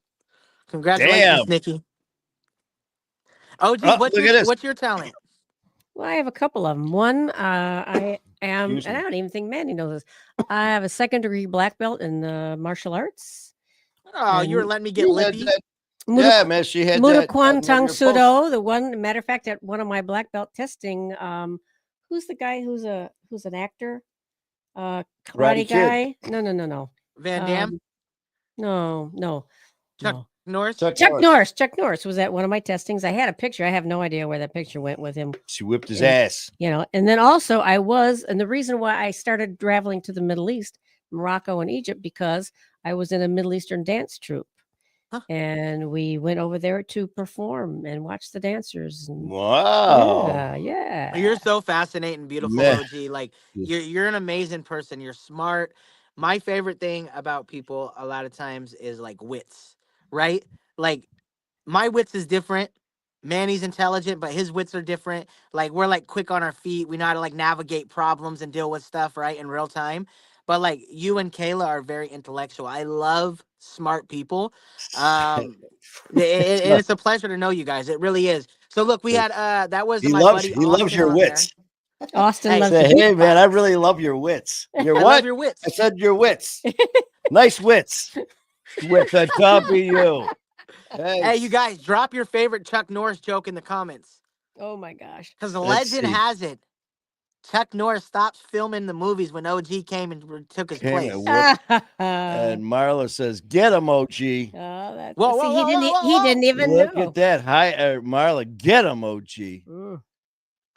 congratulations, Nikki. OG, what's your talent? Well, I have a couple of them. One, I am, and I don't even think Mandy knows this. I have a 2nd-degree black belt in martial arts. Oh, you were letting me get lippy. Yeah, man, she had Muda that. Kwan Tung Sudo, the one. Matter of fact, at one of my black belt testing, who's the guy who's an actor? Karate guy? No. Van Damme? No. Chuck Norris? Chuck Norris was at one of my testings. I had a picture. I have no idea where that picture went with him. She whipped his ass. You know, and then also and the reason why I started traveling to the Middle East, Morocco and Egypt, because I was in a Middle Eastern dance troupe. And we went over there to perform and watch the dancers. Wow. Yeah. You're so fascinating, beautiful, OG. Like you're an amazing person. You're smart. My favorite thing about people a lot of times is like wits, right? Like my wits is different. Manny's intelligent, but his wits are different. Like we're like quick on our feet. We know how to like navigate problems and deal with stuff, right, in real time. But like you and Kayla are very intellectual. I love smart people. And it's a pleasure to know you guys. It really is. So look, we had that was my buddy Austin. He loves your wits. Austin loves hey man, I really love your wits. Your what? I love your wits. I said your wits. Nice wits. With the W. Hey, you guys, drop your favorite Chuck Norris joke in the comments. Oh my gosh. Because the legend has it, Chuck Norris stopped filming the movies when OG came and took his place. And Marla says, "Get him, OG." He didn't even Look know. at that. Hi, Marla. Get him, OG.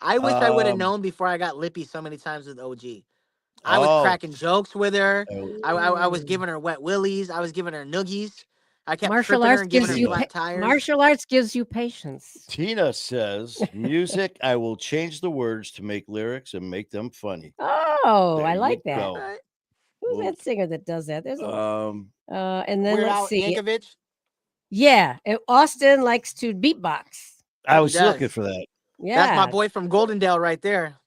I wish I would have known before I got lippy so many times with OG. I was cracking jokes with her. I was giving her wet willies. I was giving her noogies. I kept martial arts gives her flat tires. Martial arts gives you patience. Tina says, "Music. I will change the words to make lyrics and make them funny." Oh, I like that. Who's that singer that does that? There's and then let's see. Yankovic? Yeah, Austin likes to beatbox. I was looking for that. Yeah, that's my boy from Goldendale right there.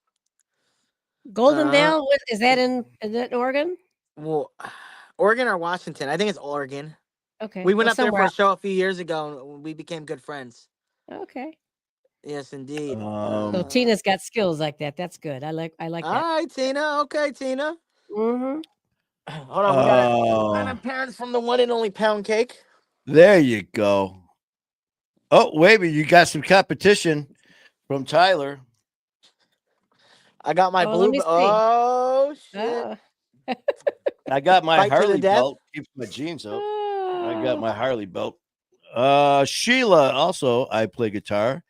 Goldendale, is that Oregon? Well, Oregon or Washington? I think it's Oregon. Okay. We went up there for a show a few years ago and we became good friends. Okay. Yes, indeed. So Tina's got skills like that. That's good. I like All that. right, Tina. Okay, Tina. Mm-hmm. Hold on, we got a parents from the one and only Pound Cake. There you go. Oh, wait a minute. You got some competition from Tyler. I got my Let me see. Oh shit! I got my Fight to the Harley death. belt. Keeps my jeans up. I got my Harley belt. Sheila, also, I play guitar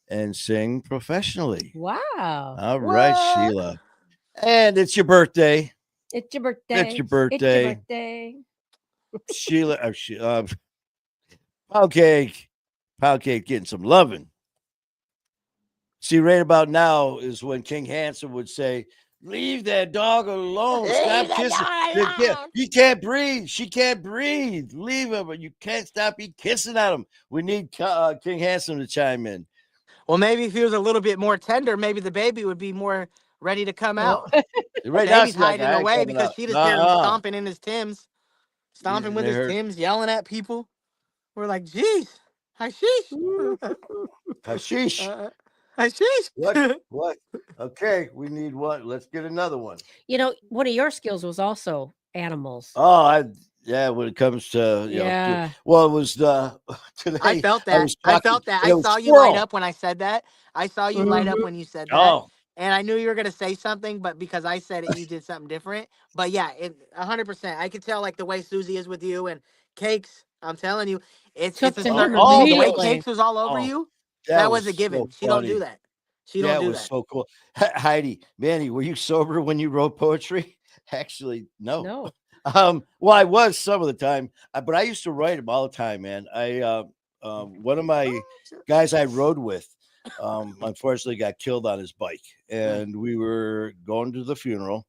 and sing professionally. Wow. All right, Sheila. And it's your birthday. It's your birthday. It's your birthday. It's your birthday. Sheila, Pound Cake. Pound Cake getting some loving. See, right about now is when King Handsome would say, leave that dog alone. Stop kissing. He can't breathe. She can't breathe. Leave him, but you can't stop kissing at him. We need King Handsome to chime in. Well, maybe if he was a little bit more tender, maybe the baby would be more ready to come out. Right now, Baby's hiding away because she just hears him stomping in his Timbs, stomping with his Timbs, yelling at people. We're like, geez, hashish. Hashish. Hashish. What? Okay, we need one. Let's get another one. You know, one of your skills was also animals. Oh, when it comes to yeah. it was the today. I felt that. I saw you light up when I said that. I saw you light up when you said that. Oh. And I knew you were gonna say something, but because I said it, you did something different. But yeah, 100%. I could tell like the way Susie is with you and Cakes. I'm telling you, it's a certain thing. The way Cakes was all over you, that was a given. She don't do that. She don't do that. That was so cool. Heidi, Manny, were you sober when you wrote poetry? Actually, no. No. Well, I was some of the time, but I used to write them all the time, man. One of my guys I rode with, unfortunately got killed on his bike, and we were going to the funeral,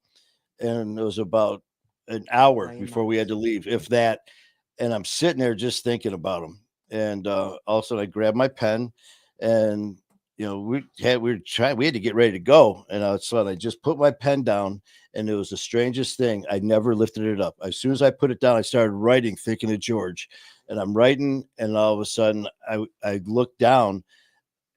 and it was about an hour before we had to leave, if that. And I'm sitting there just thinking about him, and all of a sudden I grabbed my pen, and we had to get ready to go, and all of a sudden I just put my pen down, and it was the strangest thing. I never lifted it up. As soon as I put it down, I started writing, thinking of George, and I'm writing, and all of a sudden I looked down,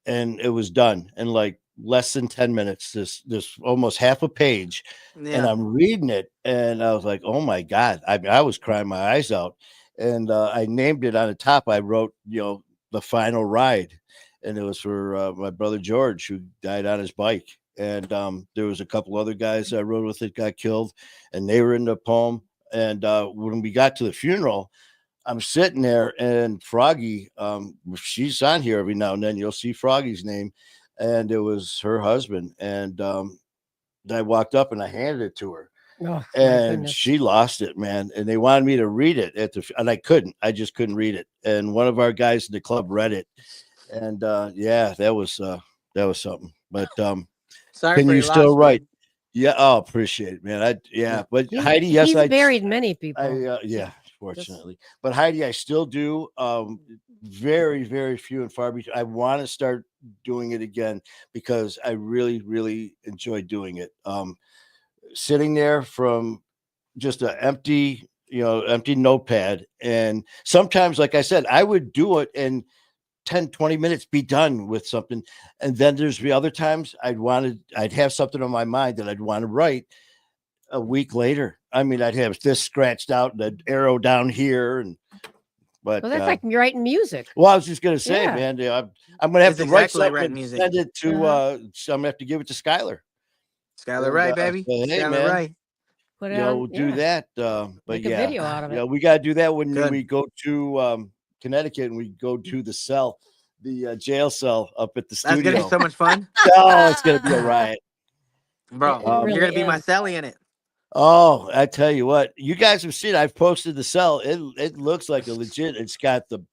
and it was done in like less than 10 minutes. This almost half a page, and I'm reading it, and I was like, oh my God! I was crying my eyes out, and I named it on the top. I wrote, the final ride. And it was for my brother George, who died on his bike. And there was a couple other guys I rode with that got killed, and they were in the poem. And when we got to the funeral, I'm sitting there, and Froggy, she's on here every now and then. You'll see Froggy's name, and it was her husband. And I walked up and I handed it to her. Oh, and she lost it, man. And they wanted me to read it and I couldn't. I just couldn't read it. And one of our guys in the club read it. And that was something. But sorry, can you still write? Yeah, appreciate it, man. But Heidi, yes, I buried many people. Fortunately. But Heidi, I still do. Very, very few and far between. I want to start doing it again because I really, really enjoy doing it. Sitting there from just an empty notepad, and sometimes, like I said, I would do it in 10-20 minutes, be done with something. And then there's the other times I'd have something on my mind that I'd want to write a week later. I mean, I'd have this scratched out and an arrow down here. But that's like you're writing music. Well, I was just gonna say, man, I'm gonna have to write something and music. Send it to so I'm gonna have to give it to Skylar. Skylar Wright, baby. Hey, Skylar man. Wright. We'll do that. But make a video out of it. We gotta do that when we go to Connecticut and we go to the cell, the jail cell up at the studio. That's gonna be so much fun. Oh, it's gonna be a riot, bro. You're gonna be my celly in it. Oh, I tell you what, you guys have seen. I've posted the cell. It looks like a legit. It's got the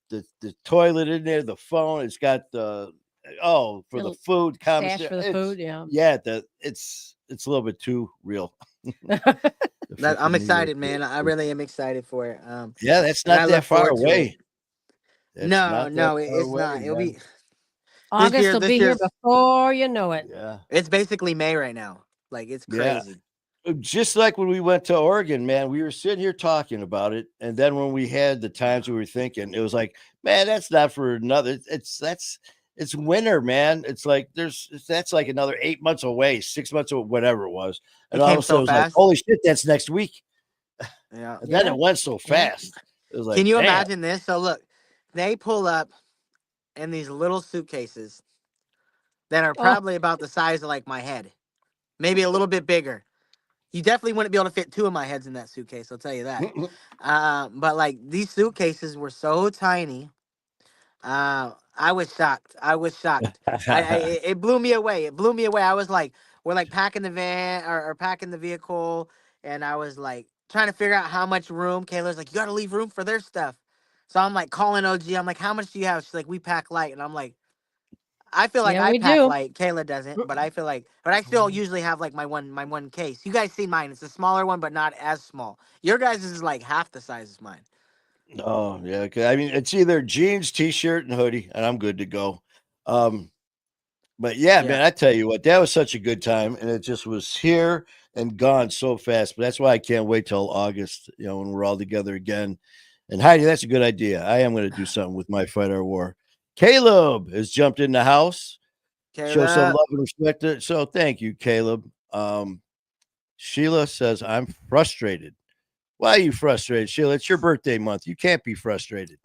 toilet in there, the phone. It's got the the food. Stash for the food. Yeah. It's a little bit too real. I'm excited, man. I really am excited for it. That's not that far away. No, it's not. It'll be August will be here before you know it. Yeah, it's basically May right now. Like it's crazy. Just like when we went to Oregon, man, we were sitting here talking about it, and then when we had the times we were thinking, it was like, man, that's not for another. That's it's winter, man. It's like that's like another 8 months away, 6 months or whatever it was. And It all came of a sudden so it was like, fast. holy shit, that's next week. Yeah. And then Yeah. it went so Yeah. fast. It was like, Can you damn. imagine this? So look, they pull up in these little suitcases that are Oh, probably about the size of like my head, maybe a little bit bigger. You definitely wouldn't be able to fit two of my heads in that suitcase. I'll tell you that. But like these suitcases were so tiny. I was shocked. I was shocked. It blew me away. It blew me away. I was like, we're like packing the van or packing the vehicle, and I was like trying to figure out how much room. Kayla's like, you got to leave room for their stuff. So I'm like calling OG. I'm like, how much do you have? She's like, we pack light, and I'm like, I feel like yeah, I we pack do. light. Kayla doesn't, but I feel like, but I still usually have like my one case. You guys see mine? It's a smaller one, but not as small. Your guys is like half the size as mine. Oh, yeah. I mean, it's either jeans, t-shirt, and hoodie, and I'm good to go. But yeah, Yeah. man, I tell you what, that was such a good time, and it just was here and gone so fast. But that's why I can't wait till August, when we're all together again. And Heidi, that's a good idea. I am going to do something with my Fight Our War. Caleb has jumped in the house. Show some Kayla, love and respect. So thank you, Caleb. Sheila says, I'm frustrated. Why are you frustrated, Sheila? It's your birthday month. You can't be frustrated.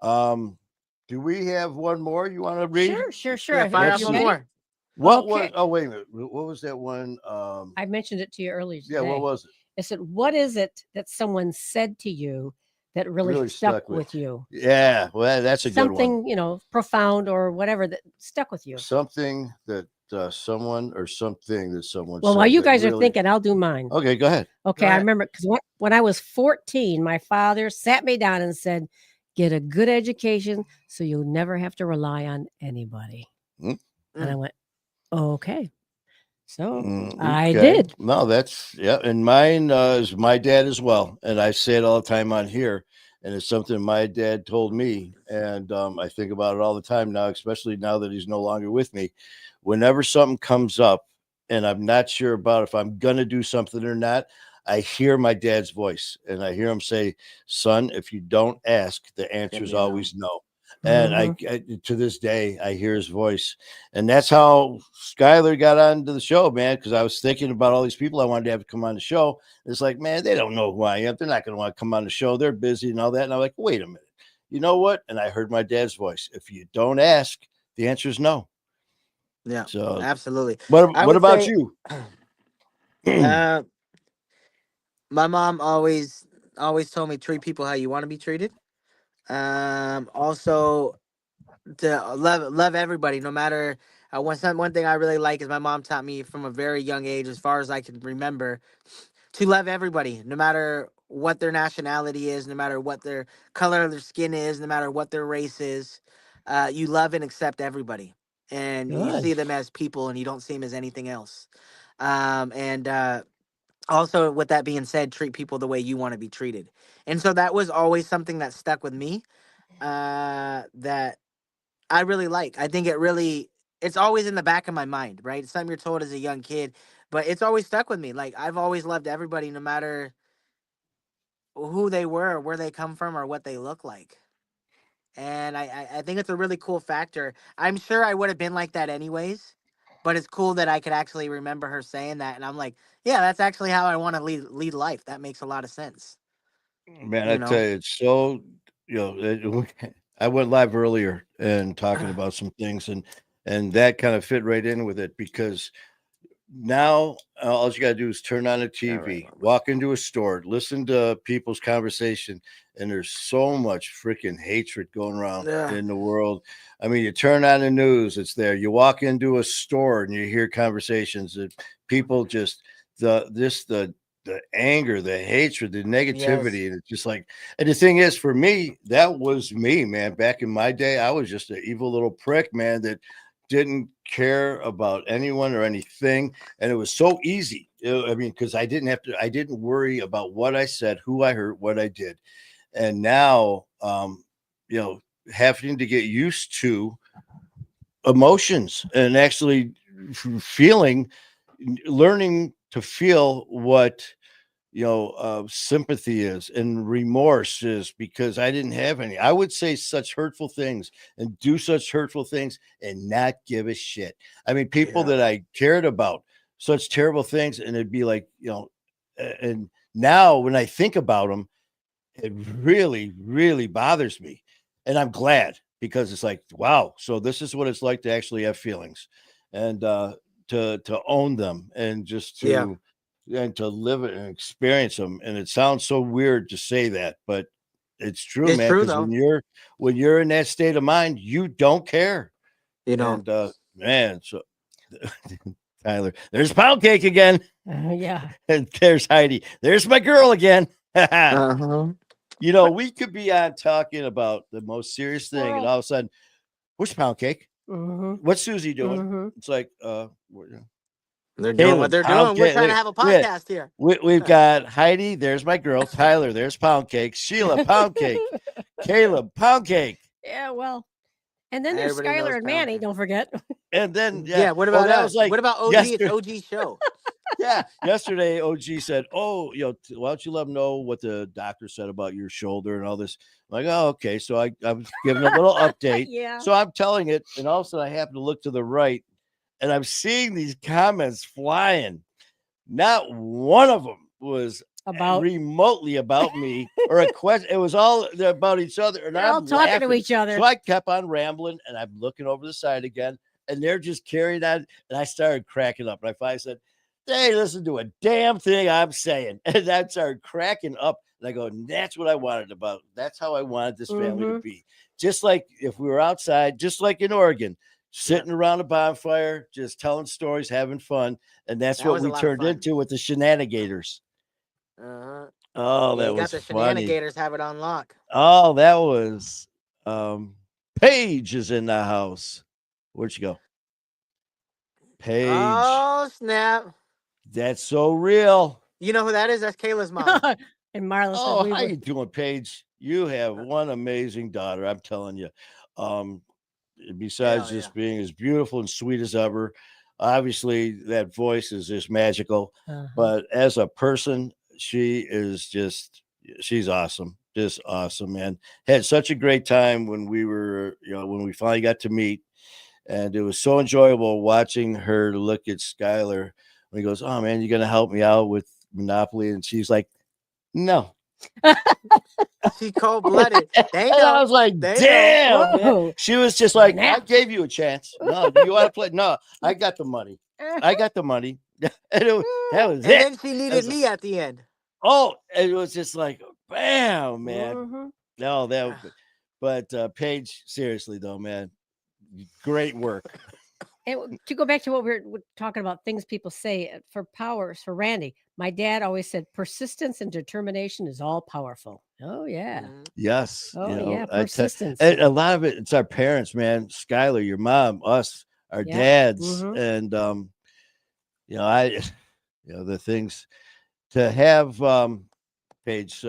Do we have one more you want to read? Sure. yeah, fire If up you're one ready. more. What Okay. was? Oh, wait a minute. What was that one? I mentioned it to you earlier today. Yeah, what was it? I said, what is it that someone said to you that really, stuck with you? Yeah, well, that's a good one. Something, profound or whatever that stuck with you. Something that someone or something that someone. Well, said while you that guys are really- thinking, I'll do mine. Okay, go ahead. Okay, Go I ahead. remember because when I was 14, my father sat me down and said, get a good education so you'll never have to rely on anybody. Mm. And I went, okay. So Mm, I okay. did. No, that's and mine is my dad as well, and I say it all the time on here, and it's something my dad told me, and I think about it all the time now, especially now that he's no longer with me. Whenever something comes up, and I'm not sure about if I'm gonna do something or not, I hear my dad's voice, and I hear him say, "Son, if you don't ask, the answer is you know. always no." And Mhm. I to this day I hear his voice, and that's how Skylar got onto the show, man. Because I was thinking about all these people I wanted to have come on the show. It's like, man, they don't know who I am. They're not going to want to come on the show. They're busy and all that. And I'm like, wait a minute, you know what? And I heard my dad's voice. If you don't ask, the answer is no. Yeah, So, absolutely. what I what would about say, you? uh, my mom always told me treat people how you want to be treated. Also to love everybody, no matter. One thing I really like is my mom taught me from a very young age, as far as I can remember, to love everybody, no matter what their nationality is, no matter what their color of their skin is, no matter what their race is. You love and accept everybody, and you Good. see them as people, and you don't see them as anything else. And Also, with that being said, treat people the way you want to be treated. And so that was always something that stuck with me. That I really like. I think it's always in the back of my mind, right? It's something you're told as a young kid, but it's always stuck with me. Like I've always loved everybody, no matter who they were, or where they come from, or what they look like. And I think it's a really cool factor. I'm sure I would have been like that anyways, but it's cool that I could actually remember her saying that, and I'm like, yeah, that's actually how I want to lead life. That makes a lot of sense. Man, I You tell know? you, it's so I went live earlier and talking about some things, and that kind of fit right in with it because now all you got to do is turn on a Yeah, right. TV, walk into a store, listen to people's conversation, and there's so much freaking hatred going around Yeah. in the world. I mean, you turn on the news, it's there. You walk into a store and you hear conversations that people just the anger, the hatred, the Yes. negativity, and it's just like. And the thing is, for me, that was me, man. Back in my day, I was just an evil little prick, man, that didn't care about anyone or anything, and it was so easy. I mean, because I didn't worry about what I said, who I hurt, what I did. And now, having to get used to emotions and actually feeling, learning to feel what sympathy is and remorse is, because I didn't have any. I would say such hurtful things and do such hurtful things and not give a shit. I mean, people that I cared about, such terrible things, and it'd be like, and now when I think about them, it really, really bothers me. And I'm glad, because it's like, wow, so this is what it's like to actually have feelings, and to own them, and just to and to live it and experience them. And it sounds so weird to say that, but it's true, It's man. true Because though. when you're in that state of mind, you don't care. And man, so Tyler, there's Pound Cake again. Yeah. And there's Heidi. There's my girl again. uh-huh. We could be on talking about the most serious thing, and all of a sudden, where's Pound Cake? What's Susie doing? It's like, they're doing what they're doing. We're trying to have a podcast here. We've got Heidi. There's my girl. Tyler. There's Pound Cake. Sheila. Pound Cake. Caleb. Pound Cake. Yeah, well, and then there's Skylar and Manny. Don't forget. And then what about that? Was like, what about OG? It's OG show. Yeah, yesterday OG said, "Oh, why don't you let them know what the doctor said about your shoulder and all this?" I'm like, "Oh, okay." So I'm giving a little update. Yeah. So I'm telling it, and all of a sudden I happen to look to the right, and I'm seeing these comments flying. Not one of them was remotely about me or a question. It was all about each other, and they're all talking laughing to each other. So I kept on rambling, and I'm looking over the side again, and they're just carrying on. And I started cracking up, and I finally said, "Hey, listen to a damn thing I'm saying." And I started cracking up, and I go, "That's what I wanted about. That's how I wanted this family to be. Just like if we were outside, just like in Oregon, sitting around a bonfire, just telling stories, having fun." And that's what we turned into with the shenanigators. Oh, that was the funny. Shenanigators have it on lock. Oh, that was Paige is in the house. Where'd she go? Paige. Oh, snap. That's so real. You know who that is? That's Kayla's mom. And Marla said, "Oh, how you doing, Paige? You have one amazing daughter, I'm telling you. Besides just being as beautiful and sweet as ever, obviously that voice is just magical. But as a person, she's awesome. Just awesome, man. Had such a great time when when we finally got to meet. And it was so enjoyable watching her look at Skylar when he goes, "Oh, man, you're going to help me out with Monopoly?" And she's like, "No." She cold-blooded. They know. I was like, damn. She was just like, "I gave you a chance. No, do you want to play?" "No, I got the money. I got the money." That was it. And then she needed me at the end. Oh, it was just like, bam, man. No, but Paige, seriously though, man, great work. And to go back to what we're talking about, things people say for Randy, my dad always said persistence and determination is all powerful. Oh, yeah. Yes. Oh, persistence. And a lot of it's our parents, man. Skylar, your mom, us, our dads. And, the things to have Paige.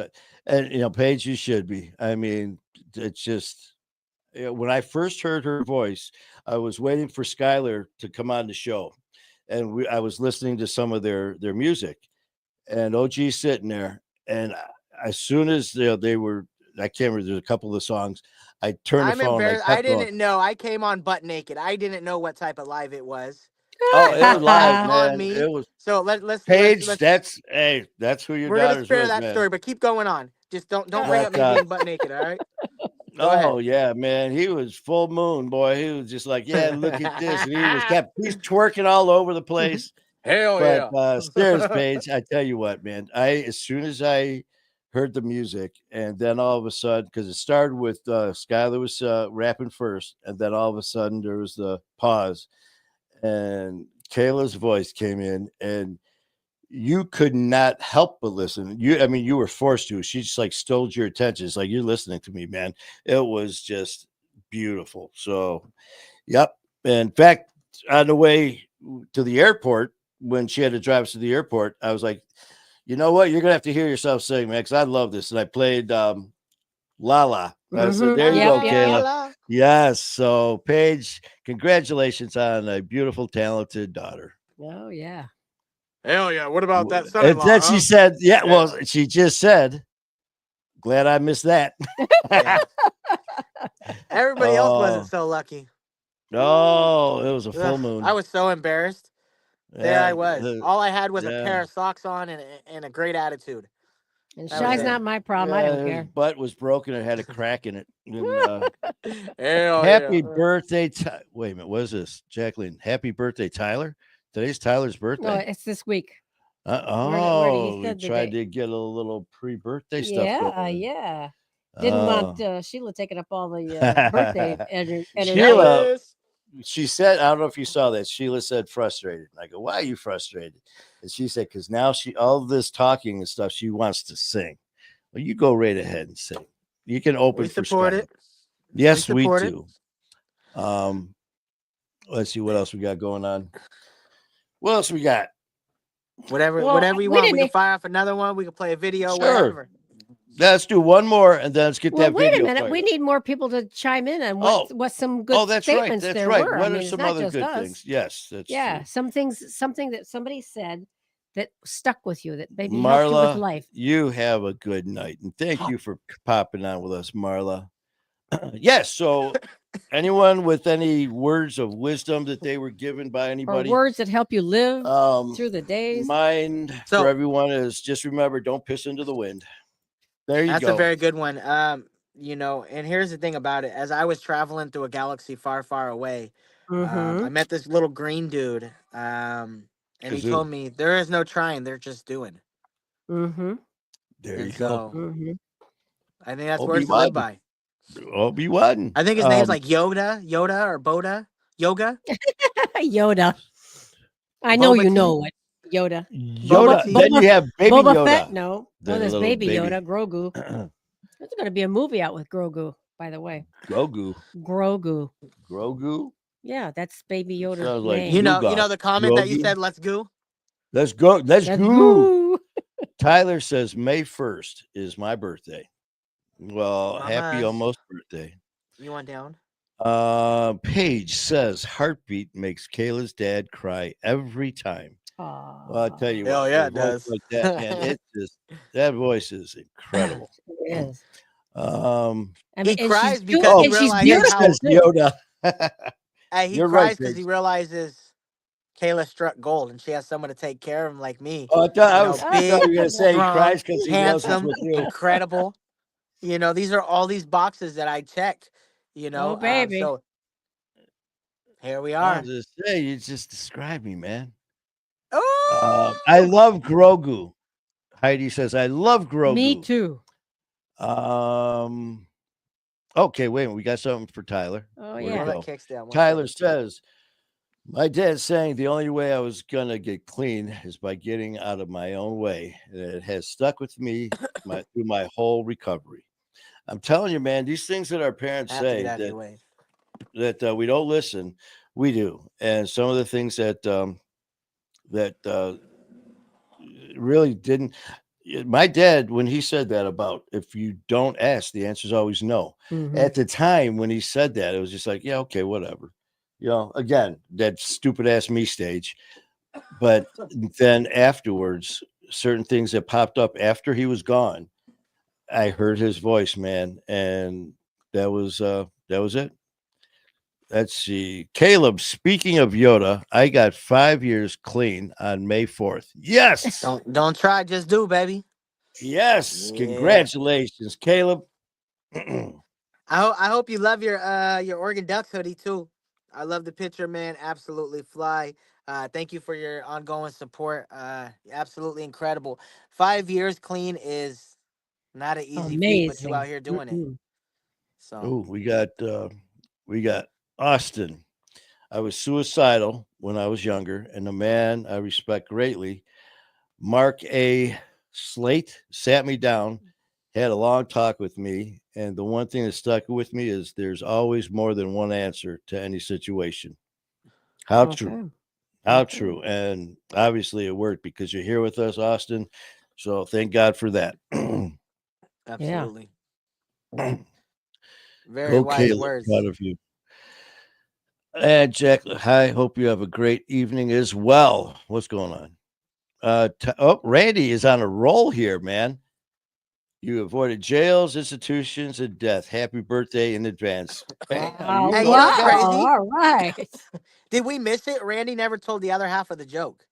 And, Paige, you should be. I mean, it's just, when I first heard her voice, I was waiting for Skylar to come on the show, and I was listening to some of their music, and OG sitting there, and as soon as they were, I can't remember, there's a couple of the songs, I turned the phone. I didn't know. I came on butt naked. I didn't know what type of live it was. Oh, it was live, man. On me. It was. So let's Paige. That's who your we're daughter's gonna spare with, that man. story, but keep going on. Just don't bring up me being butt naked. All right. Oh yeah, man. He was full moon, boy. He was just like, yeah, look at this. And he's twerking all over the place. Hell yeah. Stairs Paige, I tell you what, man. As soon as I heard the music, and then all of a sudden, because it started with Skylar was rapping first, and then all of a sudden there was the pause, and Kayla's voice came in, and you could not help but listen. You were forced to. She just like stole your attention. It's like, you're listening to me, man. It was just beautiful. So, yep. In fact, on the way to the airport, when she had to drive us to the airport, I was like, you know what? You're gonna have to hear yourself sing, man, because I love this. And I played Lala. I said, there you go, Kayla. Yes. So, Paige, congratulations on a beautiful, talented daughter. Oh, yeah. Hell yeah. What about that And son-in-law? then she said, yeah, Yeah. well, she just said, glad I missed that. Yeah. Everybody else wasn't Oh, so lucky. no, it was a full Ugh, moon. I was so embarrassed. There I was. Yeah, All I had was a yeah. pair of socks on and a great attitude. And That was shy's it. not my problem. I Yeah, don't his care. butt was broken. It had a crack in it. And, Hell happy yeah. birthday. Wait a minute. What is this? Jacqueline, happy birthday, Tyler. Today's Tyler's No, birthday. it's this week. Oh, he we said the tried date. to get a little pre-birthday stuff going. Yeah. Didn't want Sheila taking up all the birthday energy. Sheila, Yes. she said, I don't know if you saw that. Sheila said frustrated. And I go, why are you frustrated? And she said, because now all this talking and stuff, she wants to sing. Well, you go right ahead and sing. You can open We for support Skylar. it. Yes, we support it. do. Let's see what else we got going on. What else we got? Whatever Well, you we want. We didn't- can fire off another one. We can play a video, Sure. whatever. Let's do one more and then let's get Well, that wait a video. minute. We need more people to chime in on what some good that's right. statements That's there right. were. What I mean, are it's some not other just good us. things? Yes, that's Yeah, true. something that somebody said that stuck with you, that maybe helped you with Marla, life. you have a good night. And thank you for popping on with us, Marla. Yes. So anyone with any words of wisdom that they were given by Or anybody? words that help you live through the days. Mine So- for everyone is just remember, don't piss into the wind. There you That's go. a very good one. You know, and here's the thing about it. As I was traveling through a galaxy far, far away, I met this little green dude. And he Kazoo. told me there is no trying, they're just doing. Mm-hmm. There And you go. Mm-hmm. I think that's words to live Obi-Wan. by. Obi-Wan. I think his name's like Yoda or Boda. Yoga? Yoda. I know Boba you tea? know it. Yoda. Yoda. Boba Then you have baby Boba Yoda. Fett? No. Then There's a little baby baby. Yoda, Grogu. There's going to be a movie out with Grogu, by the way. Grogu. Grogu. Yeah, that's baby Yoda's Sounds like name. You know Nougat. the comment that you Grogu. said, let's go? Let's go. Let's go. Goo. Tyler says May 1st is my birthday. Well, happy Mama. almost birthday. You want down? Paige says heartbeat makes Kayla's dad cry every time. Aw. Well, I'll tell you Hell what. yeah, a it voice does. Like that, man, that voice is incredible. It is. I mean, He and cries she's because cute, he and she's realizes beautiful. how- says Yoda. He You're cries right, because he realizes Kayla struck gold and she has someone to take care of him like me. Oh, I thought big, you were going to say he strong, cries because he knows handsome, it's with you. incredible. You know, these are all these boxes that I checked. You know, Oh, baby. so here we I are. was just say you just described me, man. Oh, I love Grogu. Heidi says I love Grogu. Me too. Okay, wait a minute. We got something for Tyler. Oh, Where'd yeah. it go? Kickstand. Tyler says, my dad's saying the only way I was going to get clean is by getting out of my own way. And it has stuck with me through my whole recovery. I'm telling you, man, these things that our parents say that we don't listen, we do. And some of the things that really didn't. My dad, when he said that about if you don't ask, the answer is always no. Mhm. At the time when he said that, it was just like, yeah, okay, whatever. You know, again, that stupid ass me stage. But then afterwards, certain things that popped up after he was gone, I heard his voice, man, and that was it. Let's see. Caleb, speaking of Yoda, I got 5 years clean on May 4th. Yes. Don't try, just do, baby. Yes. Yeah. Congratulations, Caleb. I hope you love your Oregon Ducks hoodie too. I love the picture, man. Absolutely fly. Thank you for your ongoing support. Absolutely incredible. 5 years clean is not an easy feat, but you out here doing it. So we got Austin. I was suicidal when I was younger, and a man I respect greatly, Mark A. Slate, sat me down, had a long talk with me, and the one thing that stuck with me is there's always more than one answer to any situation. How true. How true. And obviously it worked because you're here with us, Austin. So thank God for that. absolutely. Very wise Caleb, words. proud of you. And Jack, I hope you have a great evening as well. What's going on? Randy is on a roll here, man. You avoided jails, institutions, and death. Happy birthday in advance. Wow. Hey, you know what's Wow. crazy? All right. Did we miss it? Randy never told the other half of the joke.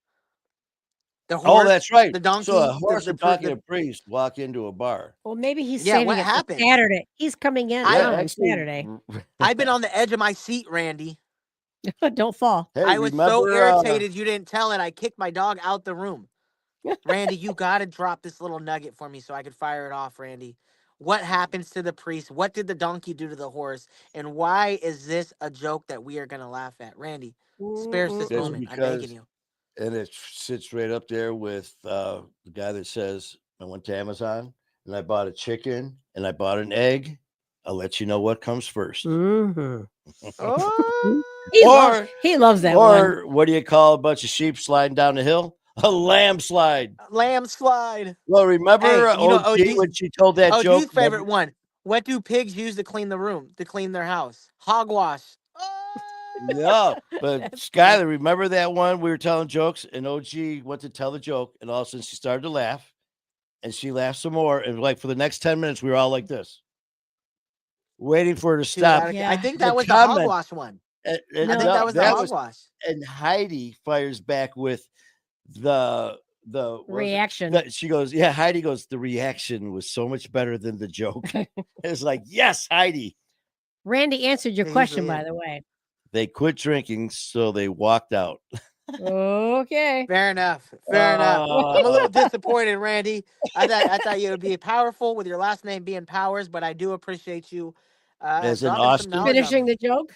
The horse, Oh, that's right. the donkey, So a horse the and talking to a priest walk into a bar. Well, maybe he's Yeah, saving what it happened? for Saturday. He's coming in I- on Saturday. I've been on the edge of my seat, Randy. Don't fall. Hey, I was so remember, irritated you didn't tell it. I kicked my dog out the room. Randy, you got to drop this little nugget for me so I could fire it off, Randy. What happens to the priest? What did the donkey do to the horse? And why is this a joke that we are going to laugh at? Randy, spare us this That's moment. I'm begging because, you. and it sits right up there with the guy that says, I went to Amazon and I bought a chicken and I bought an egg. I'll let you know what comes 1st. Mm-hmm. Oh, He loves that one. Or what do you call a bunch of sheep sliding down the hill? A lamb slide. lamb slide. Well, remember Hey, you know, OG when she told that OG's joke? favorite one. What do pigs use to clean the room, to clean their house? Hogwash. No, but Skylar, remember that one we were telling jokes and OG went to tell the joke and all of a sudden she started to laugh and she laughed some more. And like for the next 10 minutes, we were all like this, waiting for her to stop. I think that The was the comment- hogwash one. And, I think that was the hogwash. And Heidi fires back with the reaction. She goes, yeah, Heidi goes, the reaction was so much better than the joke. It's like, yes, Heidi. Randy answered your Yeah, question, usually by is. the way. They quit drinking, so they walked out. Okay. Fair enough. Fair enough. I'm a little disappointed, Randy. I thought you would be powerful with your last name being Powers, but I do appreciate you As in dropping some Austin? knowledge Finishing on the joke.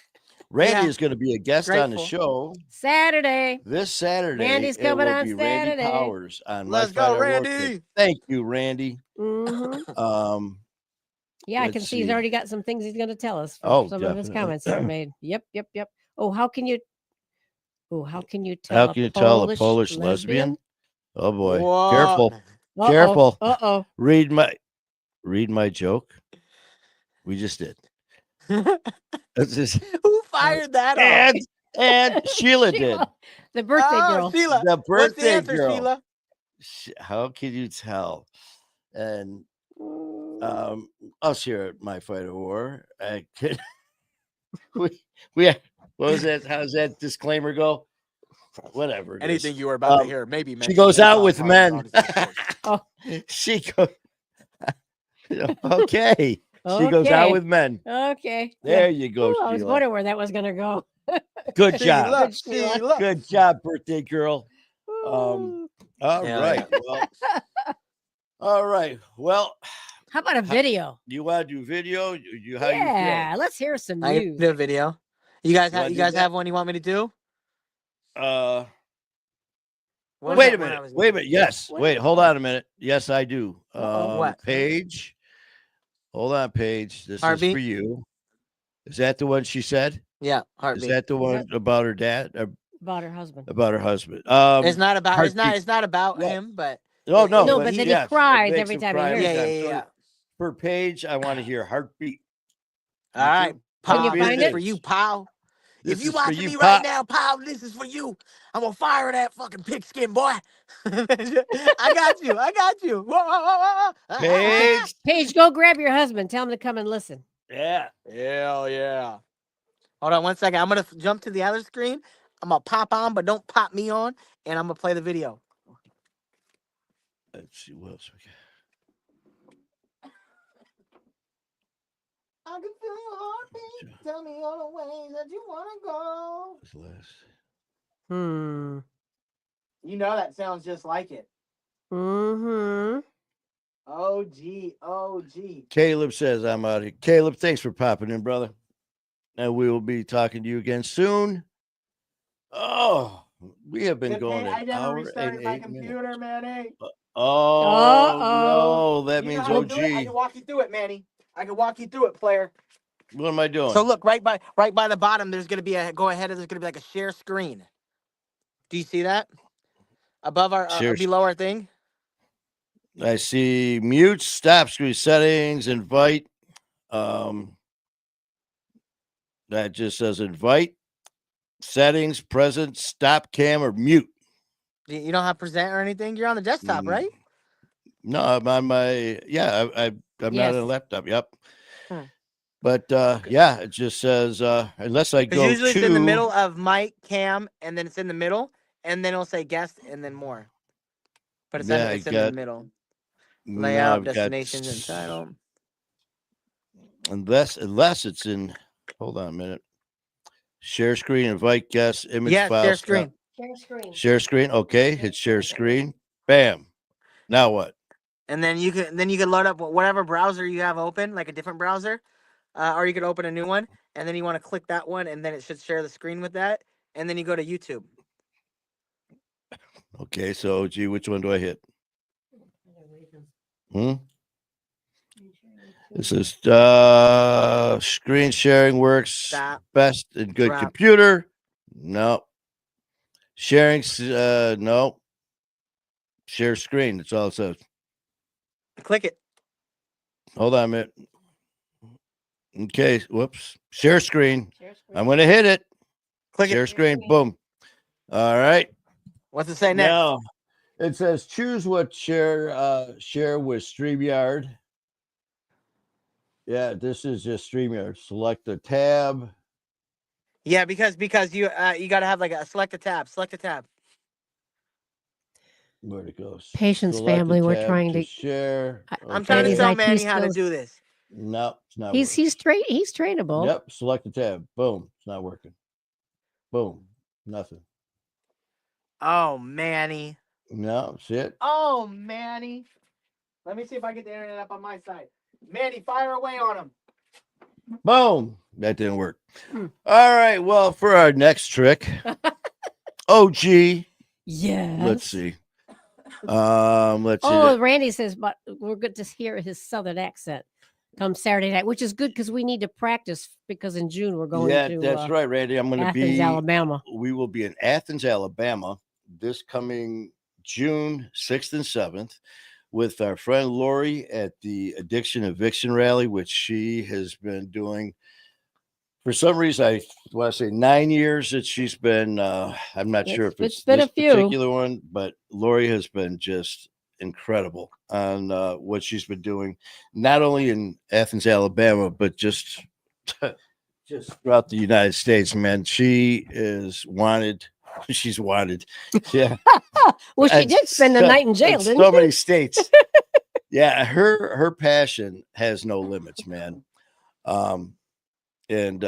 Randy Yeah. is going to be a guest on the Grateful. show Saturday. this Saturday. Randy's It coming will on be Randy Saturday. Powers on Let's My go, Friday Work Randy. Week. Thank you, Randy. Mm-hmm. Yeah, I Let's can see he's see. already got some things he's going to tell us from Oh, some of his definitely. comments he's made. Yep. Oh, how can you tell? How can you tell a Polish lesbian? Oh boy, Whoa. careful, Uh-oh. careful. Uh-oh. Read my joke. We just did. It's just, Who fired that off? and Sheila did. The birthday girl. Sheila. The What's the birthday answer, girl. Sheila? How can you tell? And us here at My Fight or War, I could, we what was that? How's that disclaimer go? Whatever. it Anything is. you were about to hear, maybe. She goes out with men. Oh. She goes. Okay. She goes out with men. Okay. There you go. Ooh, I was Sheila. wondering where that was going to go. Good job. Sheila. Good job, birthday girl. Ooh. All Yeah, right. Well, all right. Well, How about a video? you want to do video? How Yeah, you let's hear some I can news. do a video. You guys wanna have do that? have one you want me to do? feel? What is Wait that a one I minute. was Wait a gonna minute. Yes. What Wait. is Hold that? on a minute. Yes, I do. What? Paige. Hold on, Paige. This Heartbeat? is for you. Is that the one she said? Yeah, Is heartbeat. that the one about her dad? About her husband. About her husband? It's not about it's Heartbeat. not about No. him, but Oh no, No, but but then yes, he it cries makes every him time he cry hears every it. time. So yeah. for Paige, I want to hear Heartbeat. All right, Can you pal. find This is it? for you, pal. This If you is for watching you, me Pop. right now, pal, this is for you. I'm gonna fire that fucking pigskin, boy. I got you. I got you. Whoa, whoa, whoa, whoa. Paige. Paige, go grab your husband. Tell him to come and listen. Yeah. Hell yeah. Hold on 1 second. I'm gonna jump to the other screen. I'm gonna pop on, but don't pop me on, and I'm gonna play the video. Let's see what else we got. I can feel your heartbeat. Tell me all the ways that you wanna go. What's the last? You know that sounds just like it. Mm-hmm. OG. Caleb says I'm out of here. Caleb, thanks for popping in, brother. And we will be talking to you again soon. Oh, we have been going I an never hour restarted and my 8 minutes. computer, Manny. Oh, Uh-oh. no, that You know means how to do it? I OG. can walk you through it, Manny. I can walk you through it, player. What am I doing? So look, right by the bottom, there's gonna be there's gonna be like a share screen. Do you see that? Above our Share below our thing? I see mute, stop screen settings, invite. That just says invite, settings, present, stop cam, or mute. You don't have present or anything? You're on the desktop, right? No, I'm on my, I'm not Yes. on a laptop. Yep. Hmm. But yeah, it just says unless I Because go usually to it's in the middle of mic, cam, and then it's in the middle, and then it'll say guest and then more. But it's yeah, it's in the middle. now Layout, I've got destinations, and title. unless it's in. Hold on a minute. Share screen, invite guests, image Yes, files. share screen. Share screen. Share screen. Okay, hit share screen. Bam. Now what? And then you can load up whatever browser you have open, like a different browser, or you could open a new one, and then you want to click that one, and then it should share the screen with that, and then you go to YouTube. Okay, so gee, which one do I hit? This is screen sharing works Stop. best in good Drop. computer. No. Sharing no. Share screen. That's all it says. Click it. Hold on a minute. Okay, whoops. Share screen. Share screen. I'm gonna hit it. Click Share it. screen. Boom. All right. What's it say next? Now it says choose what share with StreamYard. Yeah, this is just StreamYard. Select a tab. Yeah, because you gotta have like a select a tab. Select a tab. Where'd it go? Patience, Select a family. We're tab trying to. share. I'm trying to His show IQ Manny how to skills- do this. No, it's not. He's working. He's trainable. Yep. Select the tab. Boom. It's not working. Boom. Nothing. Oh, Manny. No, see it. Oh, Manny. Let me see if I get the internet up on my side. Manny, fire away on him. Boom. That didn't work. All right. Well, for our next trick, OG. Yes. Let's see. Let's see. Oh, Randy says, but we're good to hear his southern accent come Saturday night, which is good because we need to practice because in June we're going to that's right, Randy. I'm going to Athens, be Alabama. We will be in Athens, Alabama this coming June 6th and 7th with our friend Lori at the Addiction Eviction Rally, which she has been doing. For some reason, I want to say 9 years that she's been. I'm not sure if it's been this a few. particular one, but Lori has been just incredible on what she's been doing, not only in Athens, Alabama, but just throughout the United States. Man, she is wanted. She's wanted. Yeah. Well, she And did spend the night in jail, didn't so she? many states. Yeah, her passion has no limits, man. And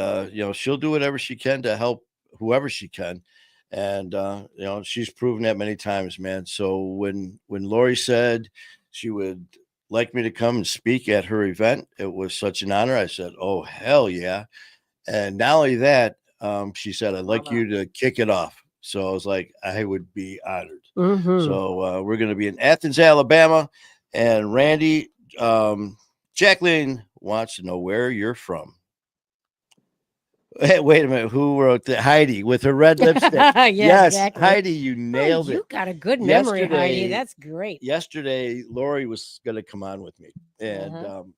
she'll do whatever she can to help whoever she can. And she's proven that many times, man. So when Lori said she would like me to come and speak at her event, it was such an honor. I said, oh, hell yeah. And not only that, she said, I'd like you to kick it off. So I was like, I would be honored. Mm-hmm. So we're going to be in Athens, Alabama. And Randy, Jacqueline wants to know where you're from. Hey, wait a minute. Who wrote that? Heidi with her red lipstick. Yes, exactly. Heidi, you nailed it. You got a good memory, Heidi. That's great. Yesterday, Lori was going to come on with me. And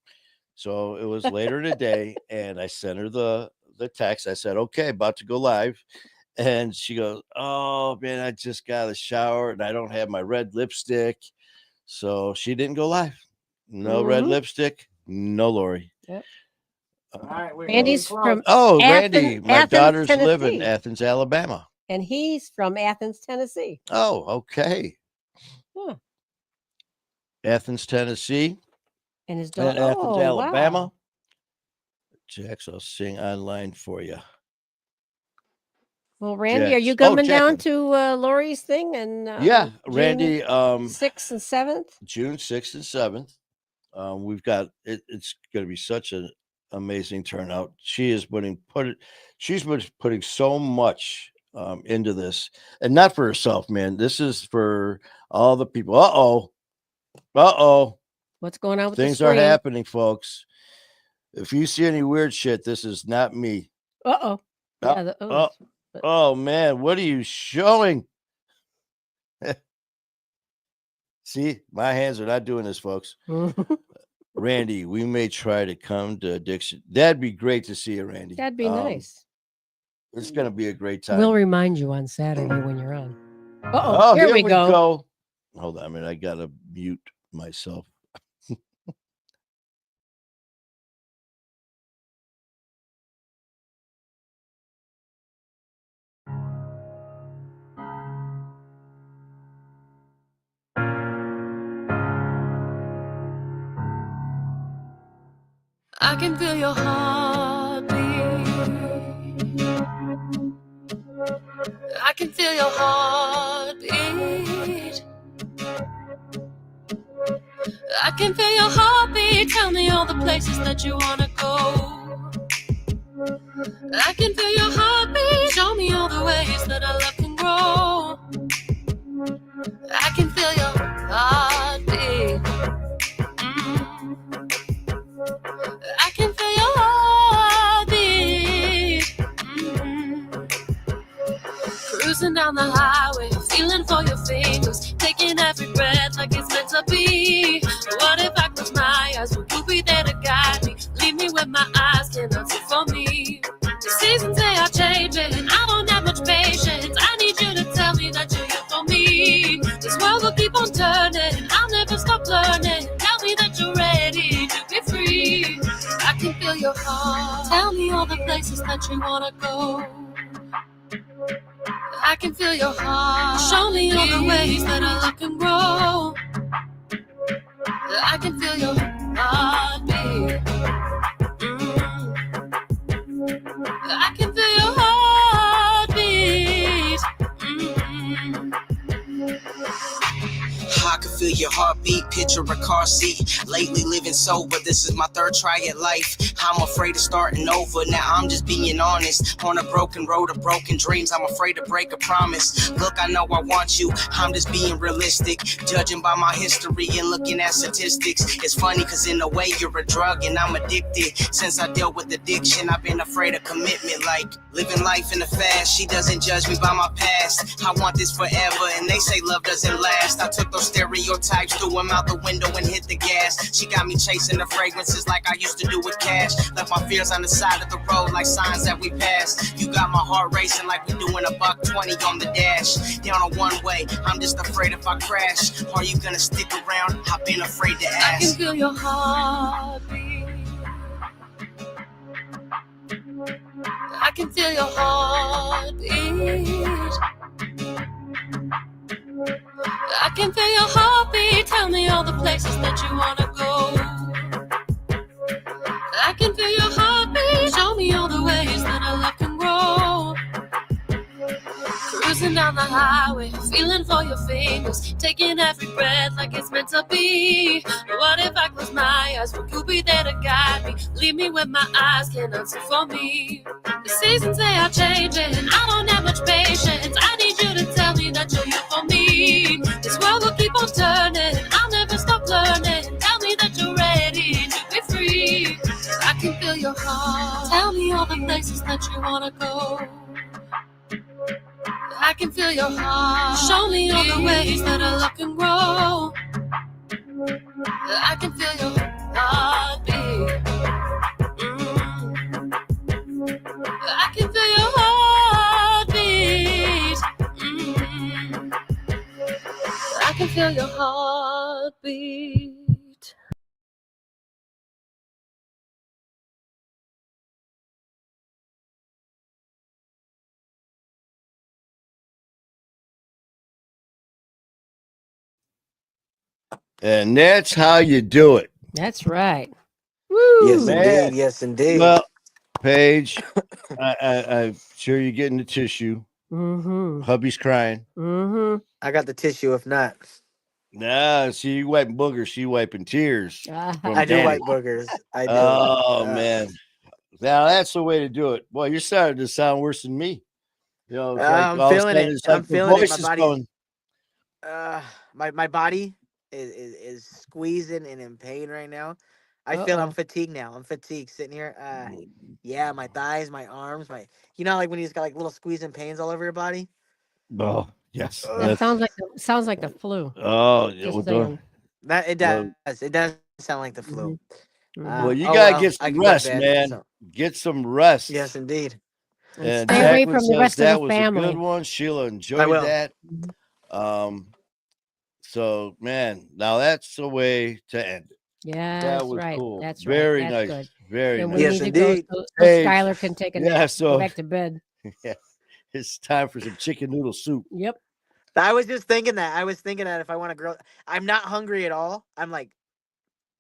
so it was later in the day. And I sent her the text. I said, okay, about to go live. And she goes, oh, man, I just got a shower and I don't have my red lipstick. So she didn't go live. No red lipstick. No Lori. Yep. All right, Randy's from Randy, my Athens, daughters live in Tennessee. Athens, Alabama. And he's from Athens, Tennessee. Oh, okay. Huh. Athens, Tennessee. And his daughter, Athens, Alabama. Wow. Jax, I'll sing online for you. Well, Randy, Jax. are you coming down Jacqueline. to Lori's thing? And yeah, June Randy. 6th and 7th? June 6th and 7th. We've got it. It's going to be such an amazing turnout. She's been putting so much into this, and not for herself, man. This is for all the people. What's going on with things the are screen? happening, folks. If you see any weird shit, this is not me. Uh-oh. Yeah, oh man, what are you showing? See, my hands are not doing this, folks. Randy, we may try to come to Addiction. That'd be great to see you, Randy. That'd be nice. It's going to be a great time. We'll remind you on Saturday when you're on. Uh-oh, here we go. Hold on a minute. I got to mute myself. I can feel your heartbeat. I can feel your heartbeat. I can feel your heartbeat. Tell me all the places that you wanna go. I can feel your heartbeat. Show me all the ways that our love can grow. I can feel your heartbeat. I can feel your heartbeat. Cruising down the highway, feeling for your fingers, taking every breath like it's meant to be. What if I close my eyes? Will you be there to guide me? Leave me with my eyes cannot see for me. The seasons they are changing, and I don't have much patience. I need you to tell me that you're here for me. This world will keep on turning, I'll never stop learning. Tell me that you're ready to be free. I can feel your heart. Tell me all the places that you wanna go. I can feel your heart. Show me all the ways that our love can grow. I can feel your heartbeat. I can feel your heartbeat. I can feel your heartbeat, picture a car seat. Lately living sober, this is my third try at life. I'm afraid of starting over, now I'm just being honest. On a broken road of broken dreams, I'm afraid to break a promise. Look, I know I want you, I'm just being realistic. Judging by my history and looking at statistics. It's funny cause in a way you're a drug and I'm addicted. Since I dealt with addiction, I've been afraid of commitment. Like living life in the fast, she doesn't judge me by my past. I want this forever and they say love doesn't last. I took those stereotypes, threw them out the window and hit the gas. She got me chasing the fragrances like I used to do with cash. Left my fears on the side of the road like signs that we passed. You got my heart racing like we doing $120 on the dash. Down a one way, I'm just afraid if I crash. Are you gonna stick around? I've been afraid to ask. I can feel your heartbeat. I can feel your heartbeat. I can feel your heartbeat. Tell me all the places that you wanna go. I can feel your heartbeat. Show me all the ways that our love can grow. Cruising down the highway, feeling for your fingers, taking every breath like it's meant to be. What if I close my eyes? Will you be there to guide me? Leave me with my eyes cannot see for me. The seasons they are changing, I don't have much patience. I need you to tell me that you're here for me. This world will keep on turning, I'll never stop learning. Tell me that you're ready to be free. I can feel your heart. Tell me all the places that you wanna go. I can feel your heart. Show me all the ways that our love can grow. I can feel your heartbeat. I can feel your heartbeat. I can feel your heartbeat. And that's how you do it. That's right. Woo. Yes, Man. indeed. Yes, indeed. Well, Paige, I'm sure you're getting the tissue. Mm-hmm. Hubby's crying. Mm-hmm. I got the tissue. If not, Nah, see, you wiping boogers, she wiping tears. from I do Danny. white boogers. I do. Oh, man. Now, that's the way to do it. Boy, you're starting to sound worse than me. You know, it's like I'm all of a feeling sudden it. it's like I'm the feeling it. voice My is body's going, my body is squeezing and in pain right now. I feel I'm fatigued now. I'm fatigued sitting here. Yeah, my thighs, my arms, my like when you just got like little squeezing pains all over your body. oh, yes. That sounds like the flu. Oh, yeah, Just well, saying. That it Well- does. It does sound like the flu. well, you Oh, got to well, get I some can go to rest, bed, man. so- Get some rest. Yes, indeed. And stay away Jacqueline from the says rest of that the was a family. good one. Sheila enjoyed will. that. So man, now that's the way to end it. Yeah, That that's was right. cool. That's Very right. That's nice. good. Very And nice. we Yes, need to go indeed. so Hey, Skylar can take a yeah, nap. so Go back to bed. yeah, it's time for some chicken noodle soup. Yep. I was just thinking that. I was thinking that if I want to grill, I'm not hungry at all. I'm like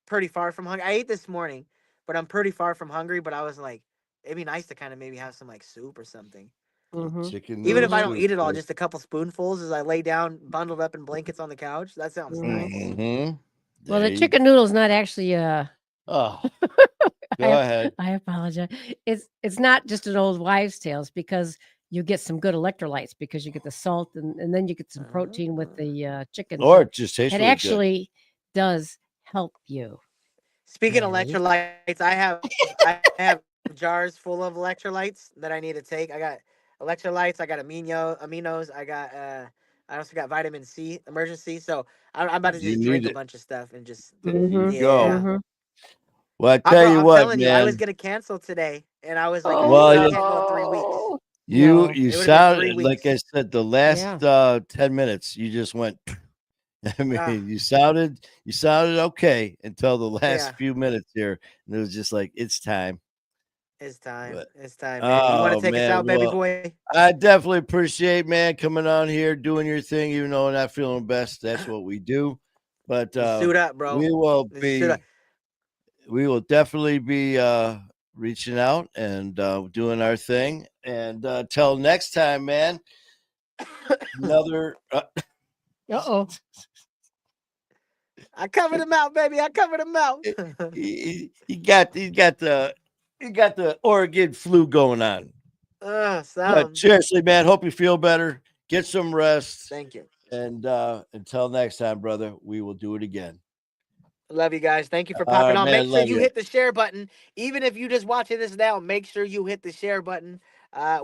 pretty far from hungry. I ate this morning, but I'm pretty far from hungry. But I was like, it'd be nice to kind of maybe have some like soup or something. Mm-hmm. Chicken Even noodle if I don't soup. eat it all, just a couple spoonfuls as I lay down, bundled up in blankets on the couch. That sounds nice. Mm-hmm. Well, the chicken noodle's not actually Oh, I go ahead. I apologize. It's not just an old wives' tales because you get some good electrolytes because you get the salt and then you get some protein with the chicken. Or So it just tastes it really actually does help you. Speaking of Manny. electrolytes, I have jars full of electrolytes that I need to take. I got electrolytes. I got aminos. I also got vitamin C emergency. So I'm about to good. You just need drink a it. bunch of stuff and just There you Mm-hmm. go. yeah. Mm-hmm. Well, I tell you I'm what, telling you, I was man. gonna cancel today, and I was like, Well, I you, can't go 3 weeks. you No. It would have been 3 sounded like I weeks. said the last Yeah. 10 minutes. You just went. I mean, Ah, you sounded okay until the last yeah, few minutes here, and it was just like it's time. it's time. But It's time, man. You want to oh take us man, out, baby well, boy? I definitely appreciate man coming on here doing your thing, even though I'm not feeling best. That's what we do. But You suit up, bro. we will You suit up. definitely be reaching out and doing our thing. And till next time, man. Another Uh-oh. I covered him out, baby. I covered him out. he got the Oregon flu going on. But Sound. seriously, man, hope you feel better. Get some rest. Thank you. And until next time, brother, we will do it again. Love you guys. Thank you for All popping right, on. man. Make sure Love you you. hit the share button. Even if you just watching this now, make sure you hit the share button.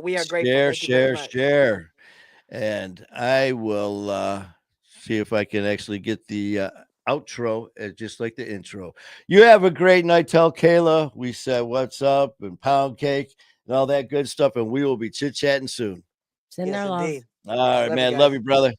We are grateful. Thank you very much. Share. And I will see if I can actually get the outro just like the intro. You have a great night. Tell Kayla we said what's up and pound cake and all that good stuff. And we will be chit-chatting soon. Send Yes, our love. indeed. All right, Love you man. guys. Love you, brother.